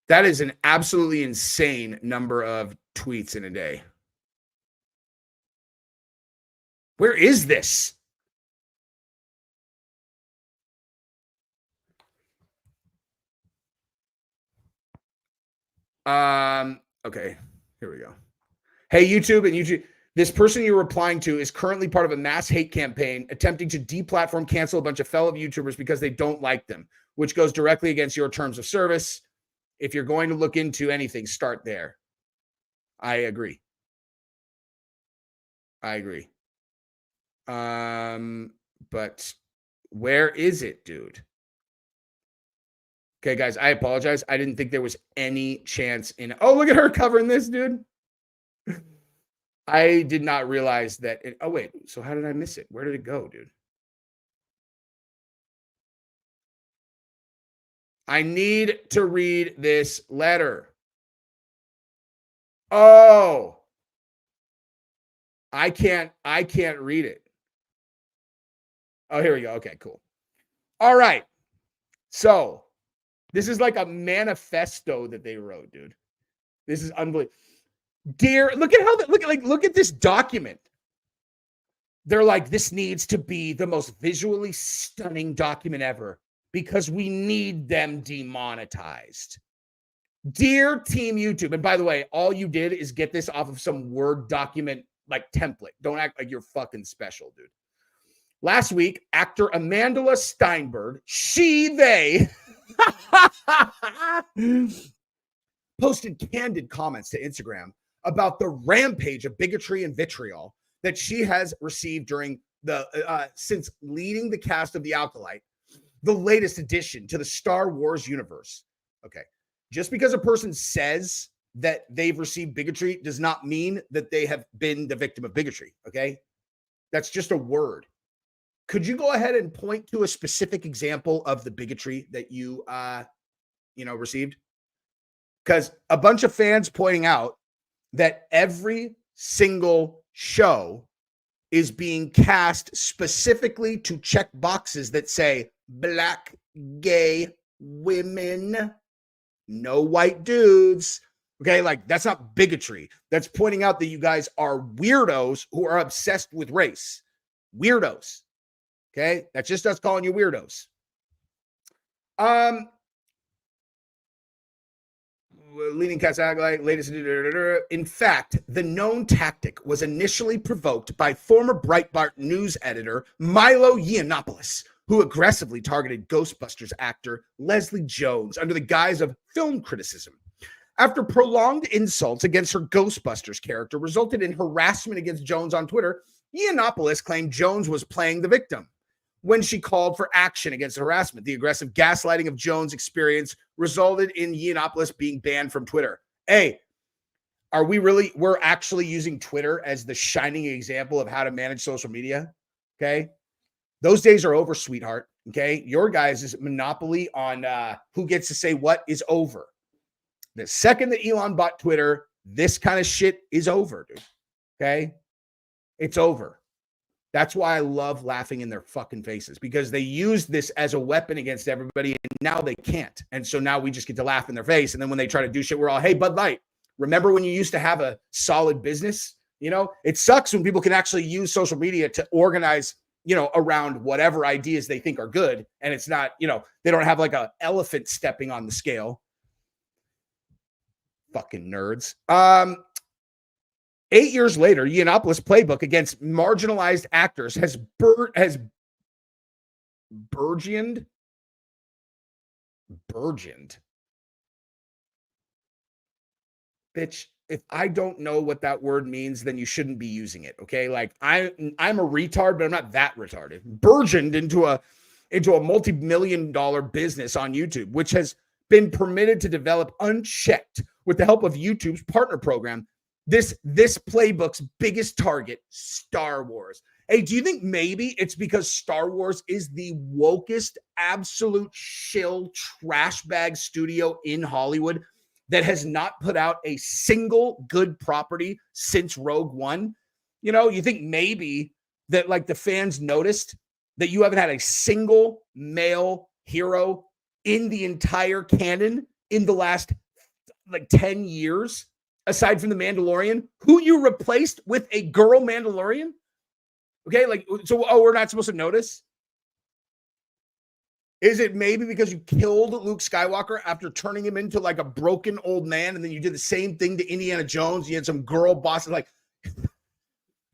That is an absolutely insane number of tweets in a day. Where is this? Okay, here we go. Hey, YouTube, this person you're replying to is currently part of a mass hate campaign attempting to deplatform, cancel a bunch of fellow YouTubers because they don't like them, which goes directly against your terms of service. If you're going to look into anything, start there. I agree. But where is it, dude? Okay, guys, I apologize. I didn't think there was any chance in. Oh, look at her covering this, dude. I did not realize that. Oh, wait. So how did I miss it? Where did it go, dude? I need to read this letter. Oh, I can't read it. Oh, here we go. Okay, cool. All right. So this is like a manifesto that they wrote, dude. This is unbelievable. Dear, look at this document. They're like, this needs to be the most visually stunning document ever because we need them demonetized. Dear Team YouTube, and by the way, all you did is get this off of some Word document like template. Don't act like you're fucking special, dude. Last week, actor Amandla Steinberg, they posted candid comments to Instagram about the rampage of bigotry and vitriol that she has received during since leading the cast of The Acolyte, the latest addition to the Star Wars universe. Okay, just because a person says that they've received bigotry does not mean that they have been the victim of bigotry. Okay, that's just a word. Could you go ahead and point to a specific example of the bigotry that you received? Because a bunch of fans pointing out that every single show is being cast specifically to check boxes that say black, gay, women, no white dudes. Okay, like that's not bigotry. That's pointing out that you guys are weirdos who are obsessed with race. Weirdos. Okay, that's just us calling you weirdos. Leading cast acolyte, latest. In fact, the known tactic was initially provoked by former Breitbart news editor Milo Yiannopoulos, who aggressively targeted Ghostbusters actor Leslie Jones under the guise of film criticism. After prolonged insults against her Ghostbusters character resulted in harassment against Jones on Twitter, Yiannopoulos claimed Jones was playing the victim. When she called for action against harassment, the aggressive gaslighting of Jones' experience resulted in Yiannopoulos being banned from Twitter. Hey, we're actually using Twitter as the shining example of how to manage social media? Okay. Those days are over, sweetheart. Okay. Your guys' monopoly on who gets to say what is over. The second that Elon bought Twitter, this kind of shit is over, dude. Okay. It's over. That's why I love laughing in their fucking faces, because they used this as a weapon against everybody and now they can't. And so now we just get to laugh in their face. And then when they try to do shit, we're all, hey, Bud Light, remember when you used to have a solid business? You know, it sucks when people can actually use social media to organize, around whatever ideas they think are good. And it's not, they don't have like a elephant stepping on the scale. Fucking nerds. 8 years later, Yiannopoulos' playbook against marginalized actors has burgeoned. Bitch, if I don't know what that word means, then you shouldn't be using it. Okay. Like I'm a retard, but I'm not that retarded. Burgeoned into a multi-million-dollar business on YouTube, which has been permitted to develop unchecked with the help of YouTube's partner program. This playbook's biggest target, Star Wars. Hey, do you think maybe it's because Star Wars is the wokest, absolute shill trash bag studio in Hollywood that has not put out a single good property since Rogue One? You know, you think maybe that like the fans noticed that you haven't had a single male hero in the entire canon in the last like 10 years, aside from the Mandalorian, who you replaced with a girl Mandalorian? Okay, like, so, we're not supposed to notice? Is it maybe because you killed Luke Skywalker after turning him into like a broken old man, and then you did the same thing to Indiana Jones? You had some girl bosses like,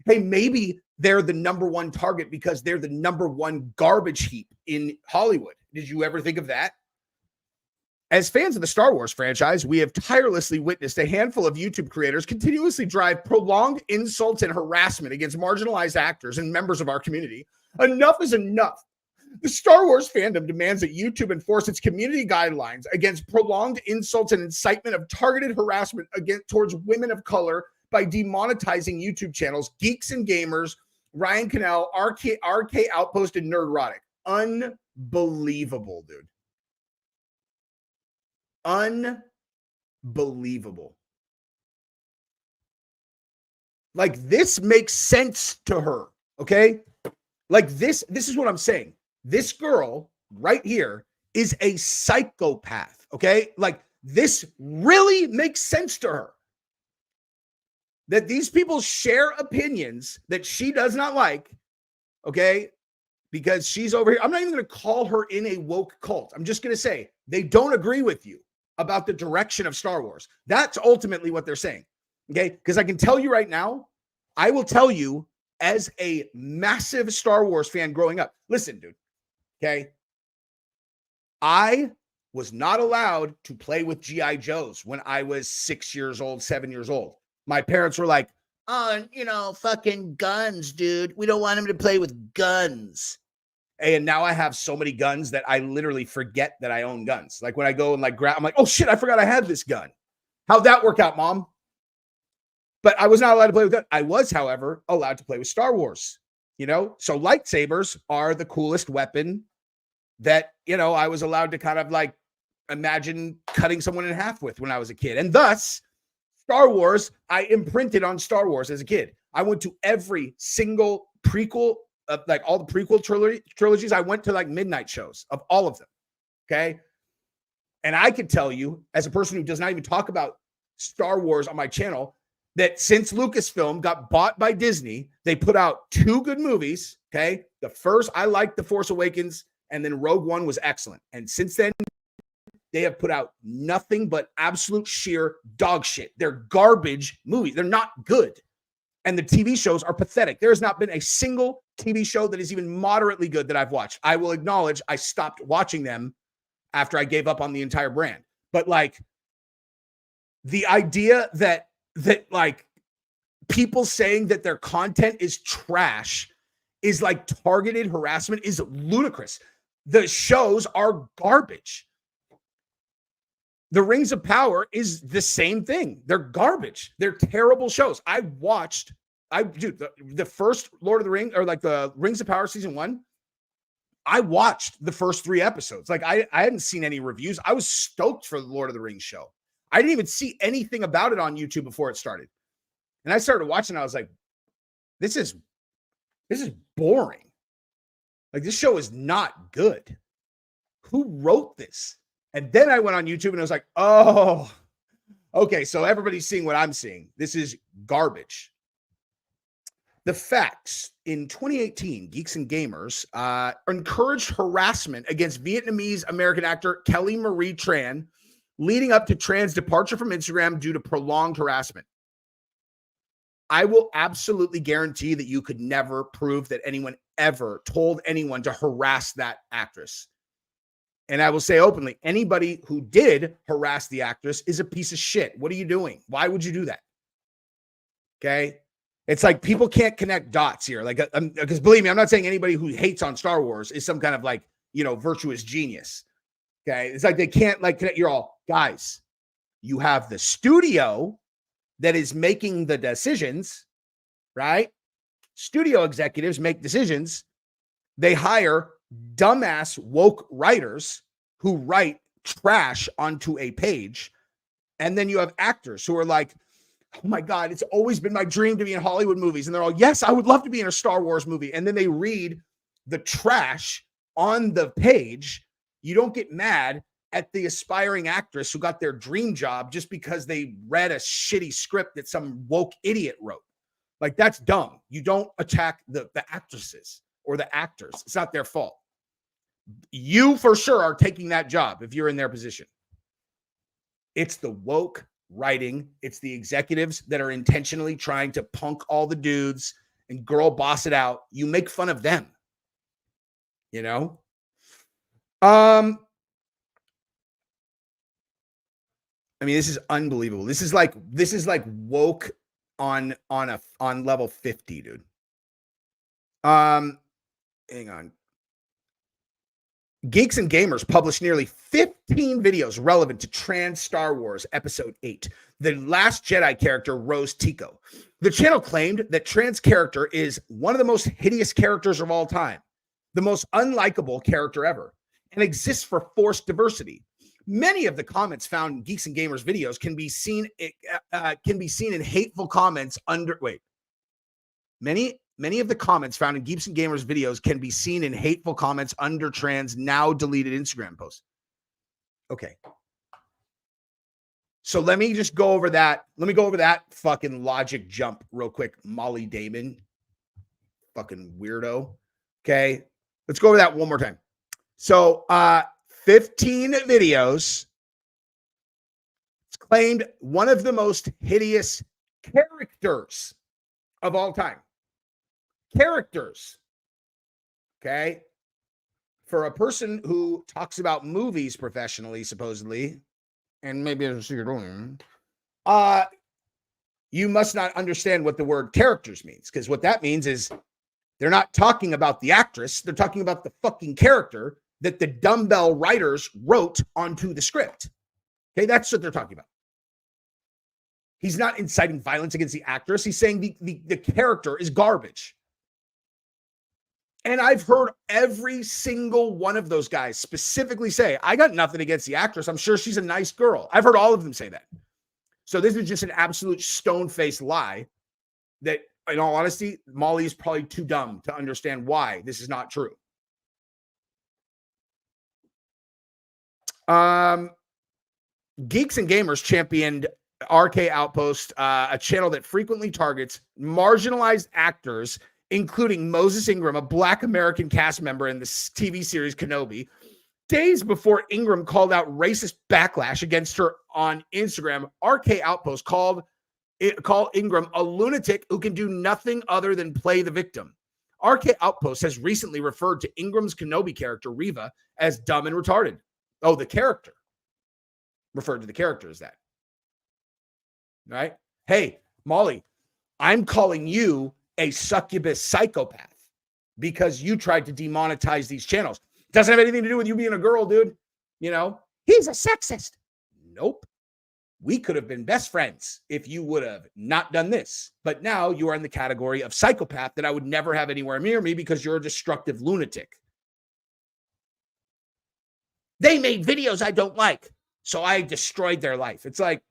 hey, maybe they're the number one target because they're the number one garbage heap in Hollywood. Did you ever think of that? As fans of the Star Wars franchise, we have tirelessly witnessed a handful of YouTube creators continuously drive prolonged insults and harassment against marginalized actors and members of our community. Enough is enough. The Star Wars fandom demands that YouTube enforce its community guidelines against prolonged insults and incitement of targeted harassment towards women of color by demonetizing YouTube channels Geeks and Gamers, Ryan Cannell, RK Outpost, and Nerdrotic. Unbelievable, dude. Unbelievable. Like, this makes sense to her, okay? Like, this is what I'm saying. This girl right here is a psychopath, okay? Like, this really makes sense to her. That these people share opinions that she does not like, okay? Because she's over here. I'm not even going to call her in a woke cult. I'm just going to say they don't agree with you about the direction of Star Wars. That's ultimately what they're saying, okay? Because I can tell you right now, I will tell you as a massive Star Wars fan growing up, listen, dude, okay? I was not allowed to play with G.I. Joes when I was 6 years old, 7 years old. My parents were like, oh, you know, fucking guns, dude. We don't want him to play with guns. And now I have so many guns that I literally forget that I own guns. Like when I go and like grab, I'm like, oh shit, I forgot I had this gun. How'd that work out, Mom? But I was not allowed to play with that. I was, however, allowed to play with Star Wars, you know? So lightsabers are the coolest weapon that, you know, I was allowed to kind of like imagine cutting someone in half with when I was a kid. And thus, Star Wars, I imprinted on Star Wars as a kid. I went to every single prequel, like all the prequel trilogies. I went to like midnight shows of all of them. Okay. And I can tell you, as a person who does not even talk about Star Wars on my channel, that since Lucasfilm got bought by Disney, they put out 2 good movies. Okay. The first, I liked The Force Awakens, and then Rogue One was excellent. And since then, they have put out nothing but absolute sheer dog shit. They're garbage movies. They're not good. And the TV shows are pathetic. There has not been a single TV show that is even moderately good that I've watched. I will acknowledge I stopped watching them after I gave up on the entire brand. But like the idea that like people saying that their content is trash is like targeted harassment is ludicrous. The shows are garbage. The Rings of Power is the same thing. They're garbage. They're terrible shows. The first Lord of the Rings, or like the Rings of Power season 1, I watched the first 3 episodes. Like I hadn't seen any reviews. I was stoked for the Lord of the Rings show. I didn't even see anything about it on YouTube before it started. And I started watching, I was like, this is boring. Like, this show is not good. Who wrote this? And then I went on YouTube and I was like, oh, okay, so everybody's seeing what I'm seeing. This is garbage. The facts: in 2018, Geeks and Gamers encouraged harassment against Vietnamese American actor Kelly Marie Tran, leading up to Tran's departure from Instagram due to prolonged harassment. I will absolutely guarantee that you could never prove that anyone ever told anyone to harass that actress. And I will say openly, anybody who did harass the actress is a piece of shit. What are you doing? Why would you do that? Okay. It's like people can't connect dots here. Like, because believe me, I'm not saying anybody who hates on Star Wars is some kind of like, virtuous genius. Okay. It's like they can't like connect. You're all guys. You have the studio that is making the decisions, right? Studio executives make decisions. They hire dumbass woke writers who write trash onto a page. And then you have actors who are like, oh my God, it's always been my dream to be in Hollywood movies. And they're all, yes, I would love to be in a Star Wars movie. And then they read the trash on the page. You don't get mad at the aspiring actress who got their dream job just because they read a shitty script that some woke idiot wrote. Like, that's dumb. You don't attack the actresses or the actors. It's not their fault. You for sure are taking that job if you're in their position. It's the woke writing. It's the executives that are intentionally trying to punk all the dudes and girl boss it out. You make fun of them. I mean, this is unbelievable. This is like woke on level 50, dude. Hang on. Geeks and Gamers published nearly 15 videos relevant to trans Star Wars Episode 8, the Last Jedi character Rose Tico. The channel claimed that trans character is one of the most hideous characters of all time, the most unlikable character ever, and exists for forced diversity. Many of the comments found in Geeks and Gamers videos can be seen in hateful comments under. Wait, many of the comments found in Geeks and Gamers videos can be seen in hateful comments under trans now deleted Instagram posts. Okay, so let me just go over that. Let me go over that fucking logic jump real quick. Molly Damon, fucking weirdo. Okay, let's go over that one more time. So, 15 videos. It's claimed one of the most hideous characters of all time. Characters. Okay. For a person who talks about movies professionally, supposedly, and maybe as you're doing, you must not understand what the word characters means, because what that means is they're not talking about the actress. They're talking about the fucking character that the dumbbell writers wrote onto the script. Okay, that's what they're talking about. He's not inciting violence against the actress. He's saying the character is garbage. And I've heard every single one of those guys specifically say, I got nothing against the actress. I'm sure she's a nice girl. I've heard all of them say that. So this is just an absolute stone-faced lie that, in all honesty, Molly is probably too dumb to understand why this is not true. Geeks and Gamers championed RK Outpost, a channel that frequently targets marginalized actors, including Moses Ingram, a Black American cast member in the TV series Kenobi. Days before Ingram called out racist backlash against her on Instagram, RK Outpost called Ingram a lunatic who can do nothing other than play the victim. RK Outpost has recently referred to Ingram's Kenobi character, Reva, as dumb and retarded. Oh, the character. Referred to the character as that. Right? Hey, Molly, I'm calling you a succubus psychopath because you tried to demonetize these channels. Doesn't have anything to do with you being a girl, dude. He's a sexist. Nope. We could have been best friends if you would have not done this. But now you are in the category of psychopath that I would never have anywhere near me because you're a destructive lunatic. They made videos I don't like, so I destroyed their life. It's like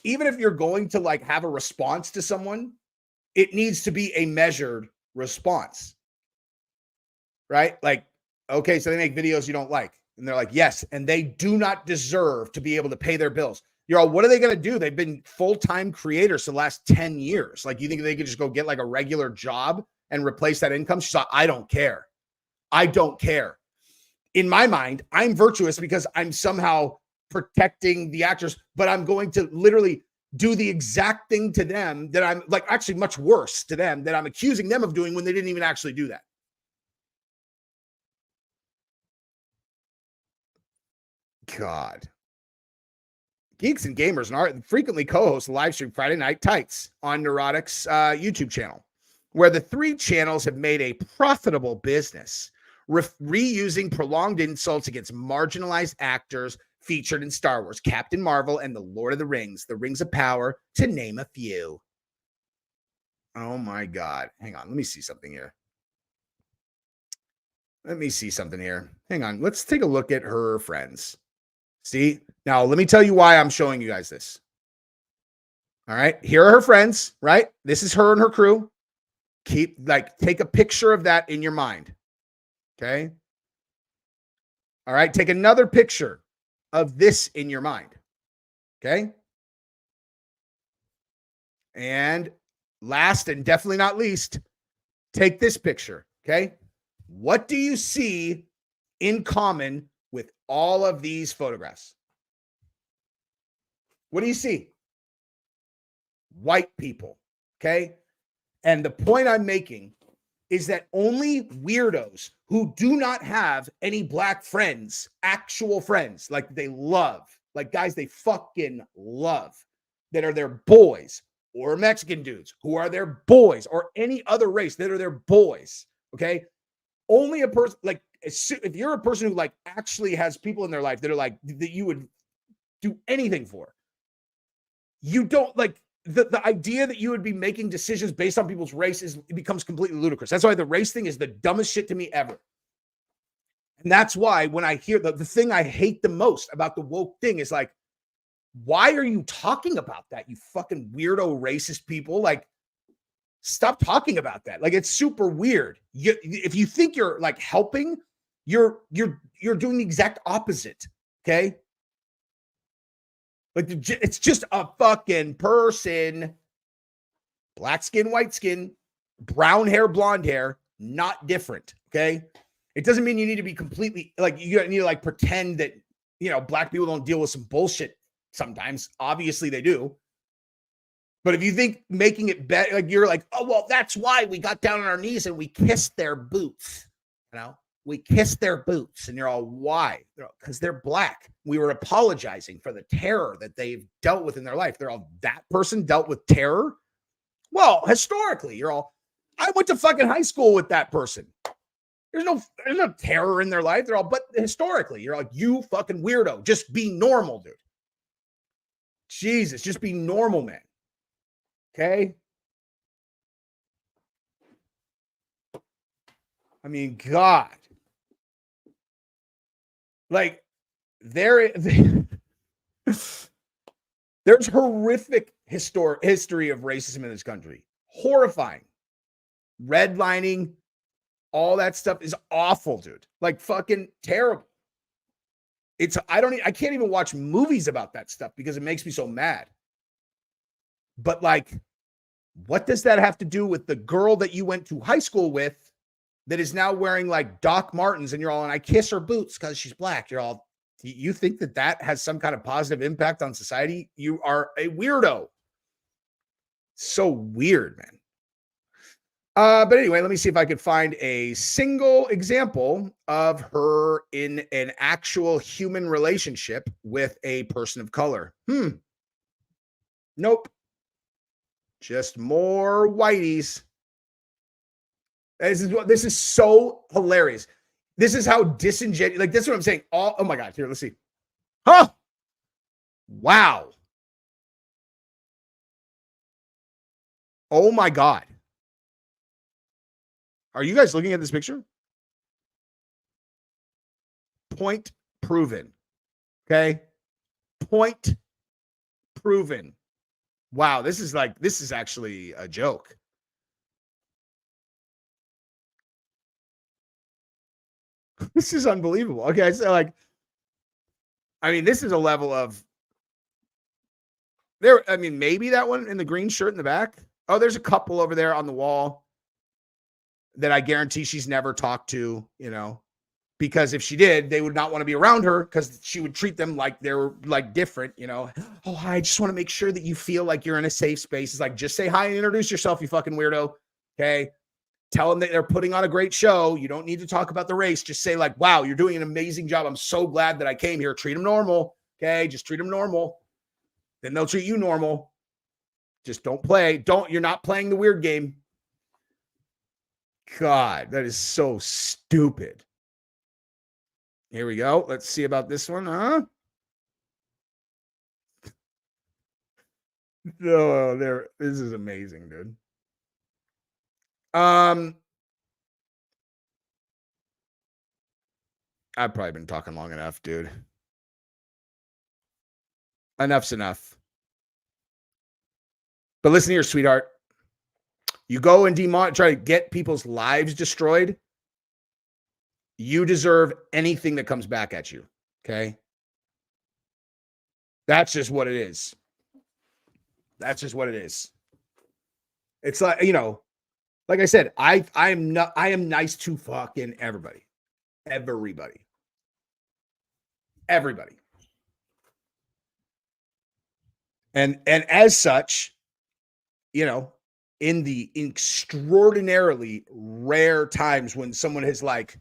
even if you're going to have a response to someone, it needs to be a measured response, right? Okay, so they make videos you don't like. And they're like, yes, and they do not deserve to be able to pay their bills. What are they going to do? They've been full-time creators for the last 10 years. You think they could just go get a regular job and replace that income? She's like, I don't care. I don't care. In my mind, I'm virtuous because I'm somehow protecting the actors, but I'm going to literally do the exact thing to them that I'm actually much worse to them that I'm accusing them of doing when they didn't even actually do that. God. Geeks and Gamers and Art frequently co-host the live stream Friday Night Tights on Nerdrotic's YouTube channel, where the three channels have made a profitable business, reusing prolonged insults against marginalized actors featured in Star Wars, Captain Marvel, and The Lord of the Rings of Power, to name a few. Oh my God. Hang on. Let me see something here. Hang on. Let's take a look at her friends. See? Now, let me tell you why I'm showing you guys this. All right. Here are her friends, right? This is her and her crew. Take a picture of that in your mind. Okay. All right. Take another picture of this in your mind. Okay. And last and definitely not least, take this picture. Okay. What do you see in common with all of these photographs? What do you see? White people. Okay. And the point I'm making is that only weirdos who do not have any black friends, actual friends, like they love, like guys they fucking love, that are their boys, or Mexican dudes who are their boys, or any other race that are their boys. Okay. Only a person, like, if you're a person who like actually has people in their life that are like, that you would do anything for, you don't like the idea that you would be making decisions based on people's race it becomes completely ludicrous. That's why the race thing is the dumbest shit to me ever. And that's why when I hear the thing I hate the most about the woke thing is like, why are you talking about that? You fucking weirdo racist people. Like, stop talking about that. Like, it's super weird. If you think you're like helping, you're doing the exact opposite. Okay. Like, it's just a fucking person, black skin, white skin, brown hair, blonde hair, not different. Okay. It doesn't mean you need to be completely like, you need to like pretend that, you know, black people don't deal with some bullshit sometimes. Obviously they do. But if you think making it better, like you're like, oh, well, that's why we got down on our knees and we kissed their boots. You know, we kissed their boots. And you're all, why? Because they're black. We were apologizing for the terror that they've dealt with in their life. They're all, that person dealt with terror. Well, historically, you're all, I went to fucking high school with that person. There's no terror in their life. They're all, but historically, you're like, you fucking weirdo. Just be normal, dude. Jesus, just be normal, man. Okay. I mean, God. Like, there's horrific history of racism in this country. Horrifying. Redlining, all that stuff is awful, dude. Like, fucking terrible. I can't even watch movies about that stuff because it makes me so mad. But like, what does that have to do with the girl that you went to high school with that is now wearing like Doc Martens and you're all, and I kiss her boots because she's black. You're all, you think that has some kind of positive impact on society? You are a weirdo. So weird, man. But anyway, let me see if I could find a single example of her in an actual human relationship with a person of color. Nope. Just more whiteys. This is so hilarious. This is how disingenuous, like, this is what I'm saying. Oh my God. Here, let's see. Huh. Wow. Oh my God. Are you guys looking at this picture? Point proven. Okay. Point proven. Wow. This is actually a joke. This is unbelievable. Okay. So like, I mean, this is a level of there. I mean, maybe that one in the green shirt in the back. Oh, there's a couple over there on the wall that I guarantee she's never talked to, you know, because if she did, they would not want to be around her because she would treat them like they're like different, you know. Oh, hi, I just want to make sure that you feel like you're in a safe space. It's like, just say hi and introduce yourself, you fucking weirdo. Okay. Tell them that they're putting on a great show. You don't need to talk about the race. Just say like, wow, you're doing an amazing job. I'm so glad that I came here. Treat them normal. Okay. Just treat them normal. Then they'll treat you normal. Just don't play. You're not playing the weird game. God, that is so stupid. Here we go. Let's see about this one. Huh? No, there. This is amazing, dude. I've probably been talking long enough, dude. Enough's enough. But listen here, sweetheart. You go and try to get people's lives destroyed. You deserve anything that comes back at you. Okay. That's just what it is. That's just what it is. It's like, like I said, I am nice to fucking everybody. Everybody. And as such, in the extraordinarily rare times when someone has like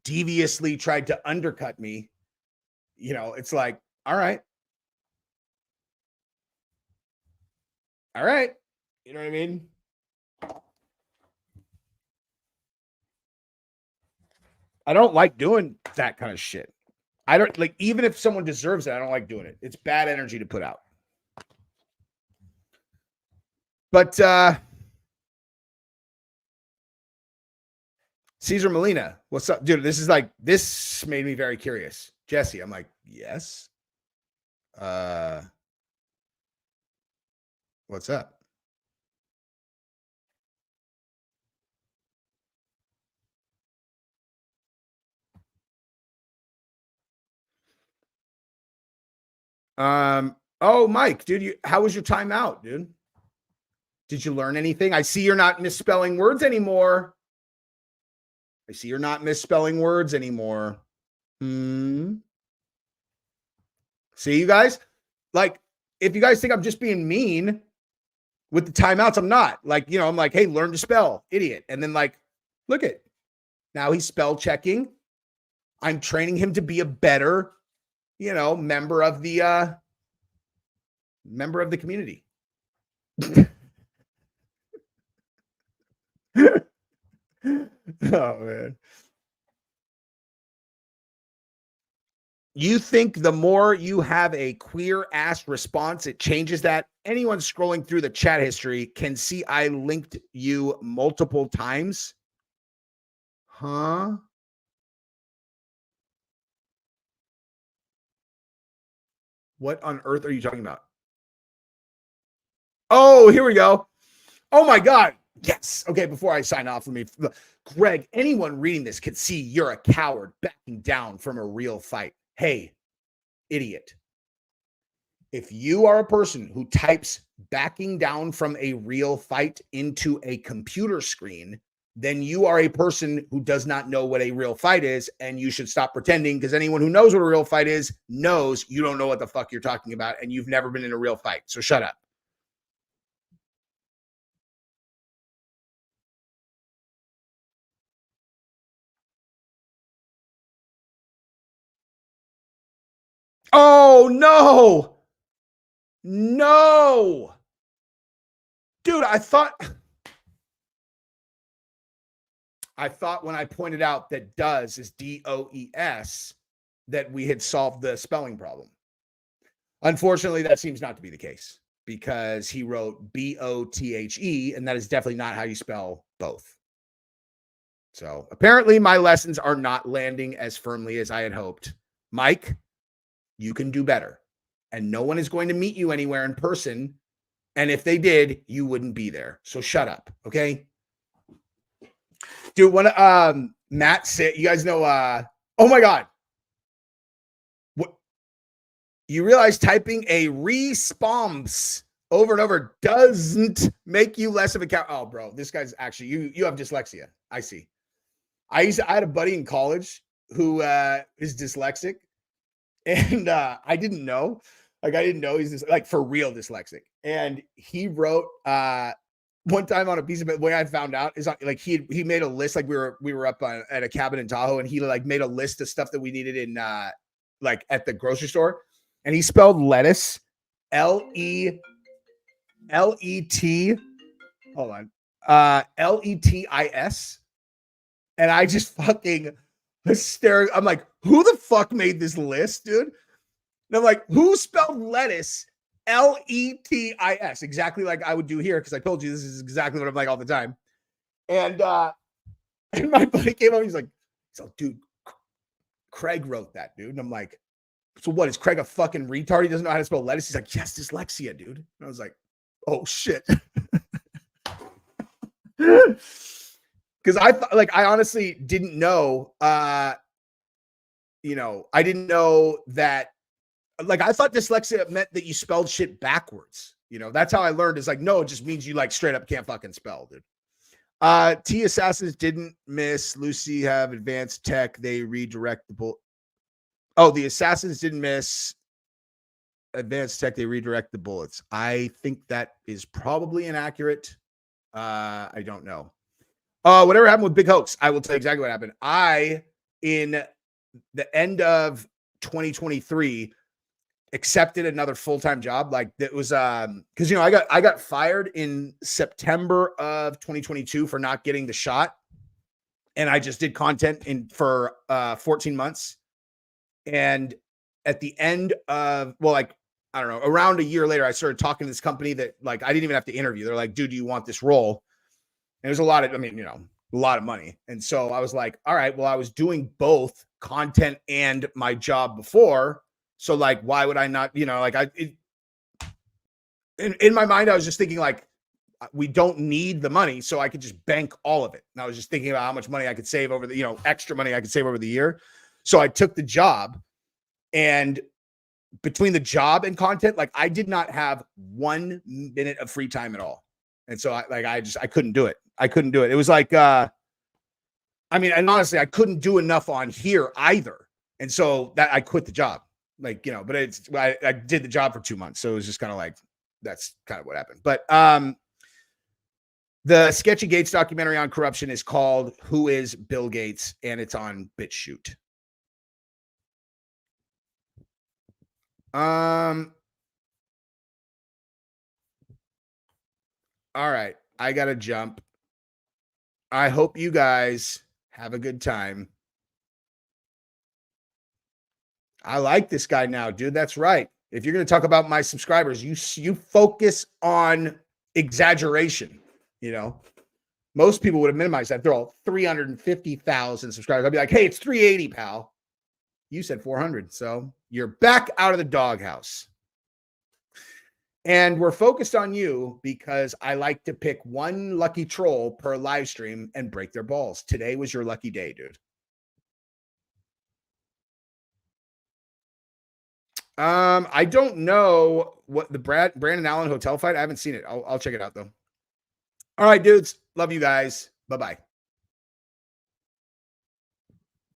deviously tried to undercut me, it's like, all right. All right. You know what I mean? I don't like doing that kind of shit. I don't like, even if someone deserves it, I don't like doing it. It's bad energy to put out. But Caesar Molina, what's up? Dude, this made me very curious. Jesse, I'm like, yes. What's up? Oh, Mike, dude, how was your time out, dude? Did you learn anything? I see you're not misspelling words anymore. See, you guys? Like, if you guys think I'm just being mean with the timeouts, I'm not. Like, I'm like, hey, learn to spell, idiot. And then like, look at, now he's spell checking. I'm training him to be a better, member of the community. Oh, man. You think the more you have a queer ass response, it changes that? Anyone scrolling through the chat history can see I linked you multiple times. Huh? What on earth are you talking about? Oh, here we go. Oh my God. Yes. Okay, before I sign off, Greg, anyone reading this could see you're a coward backing down from a real fight. Hey, idiot. If you are a person who types backing down from a real fight into a computer screen, then you are a person who does not know what a real fight is, and you should stop pretending, because anyone who knows what a real fight is knows you don't know what the fuck you're talking about, and you've never been in a real fight. So shut up. Oh, no. No. Dude, I thought when I pointed out that does is DOES that we had solved the spelling problem. Unfortunately, that seems not to be the case, because he wrote BOTHE, and that is definitely not how you spell both. So apparently my lessons are not landing as firmly as I had hoped. Mike, you can do better, and no one is going to meet you anywhere in person. And if they did, you wouldn't be there. So shut up. Okay. Dude, when Matt said, you guys know, oh my God. What? You realize typing a response over and over doesn't make you less of a cow. Oh, bro, this guy's actually, you have dyslexia. I see. I had a buddy in college who is dyslexic, and I didn't know. Like, I didn't know he's like for real dyslexic. And he wrote one time on a piece of it, the way I found out is like he made a list. Like we were up at a cabin in Tahoe, and he like made a list of stuff that we needed in like at the grocery store, and he spelled lettuce L-E-T. Hold on. Letis. And I just fucking hysterical. I'm like, who the fuck made this list, dude? And I'm like, who spelled lettuce Letis? Exactly like I would do here, because I told you this is exactly what I'm like all the time. And my buddy came over, he's like, dude, Craig wrote that, dude. And I'm like, so what, is Craig a fucking retard? He doesn't know how to spell lettuce? He's like, yes, dyslexia, dude. And I was like, oh shit. Because I honestly didn't know, I didn't know that, like, I thought dyslexia meant that you spelled shit backwards. That's how I learned, is like, no, it just means you like straight up can't fucking spell, dude. T Assassins didn't miss. Lucy have advanced tech. They redirect the bullet. Oh, the Assassins didn't miss. Advanced tech. They redirect the bullets. I think that is probably inaccurate. I don't know. Whatever happened with Big Hoax, I will tell you exactly what happened. In the end of 2023, accepted another full-time job. Like, that was because I got fired in September of 2022 for not getting the shot, and I just did content for 14 months. And at the end of, well, like, I don't know, around a year later, I started talking to this company that, like, I didn't even have to interview. They're like, dude, do you want this role? And there's a lot of, a lot of money. And so I was like, all right, well, I was doing both content and my job before. So, like, why would I not, in my mind, I was just thinking, like, we don't need the money, so I could just bank all of it. And I was just thinking about how much money I could save over the, extra money I could save over the year. So I took the job, and between the job and content, like, I did not have 1 minute of free time at all. And so I couldn't do it. I couldn't do it. It was like, and honestly, I couldn't do enough on here either. And so that I quit the job, but I did the job for 2 months. So it was just kind of like, that's kind of what happened. But the Sketchy Gates documentary on corruption is called Who is Bill Gates? And it's on BitChute. All right, I gotta jump. I hope you guys have a good time. I like this guy now, dude. That's right. If you're gonna talk about my subscribers, you focus on exaggeration. Most people would have minimized that. They're all 350,000 subscribers. I'd be like, hey, it's 380, pal. You said 400, so you're back out of the doghouse. And we're focused on you because I like to pick one lucky troll per live stream and break their balls. Today was your lucky day, dude. I don't know what the Brandon Allen hotel fight. I haven't seen it. I'll check it out though. All right, dudes. Love you guys. Bye-bye.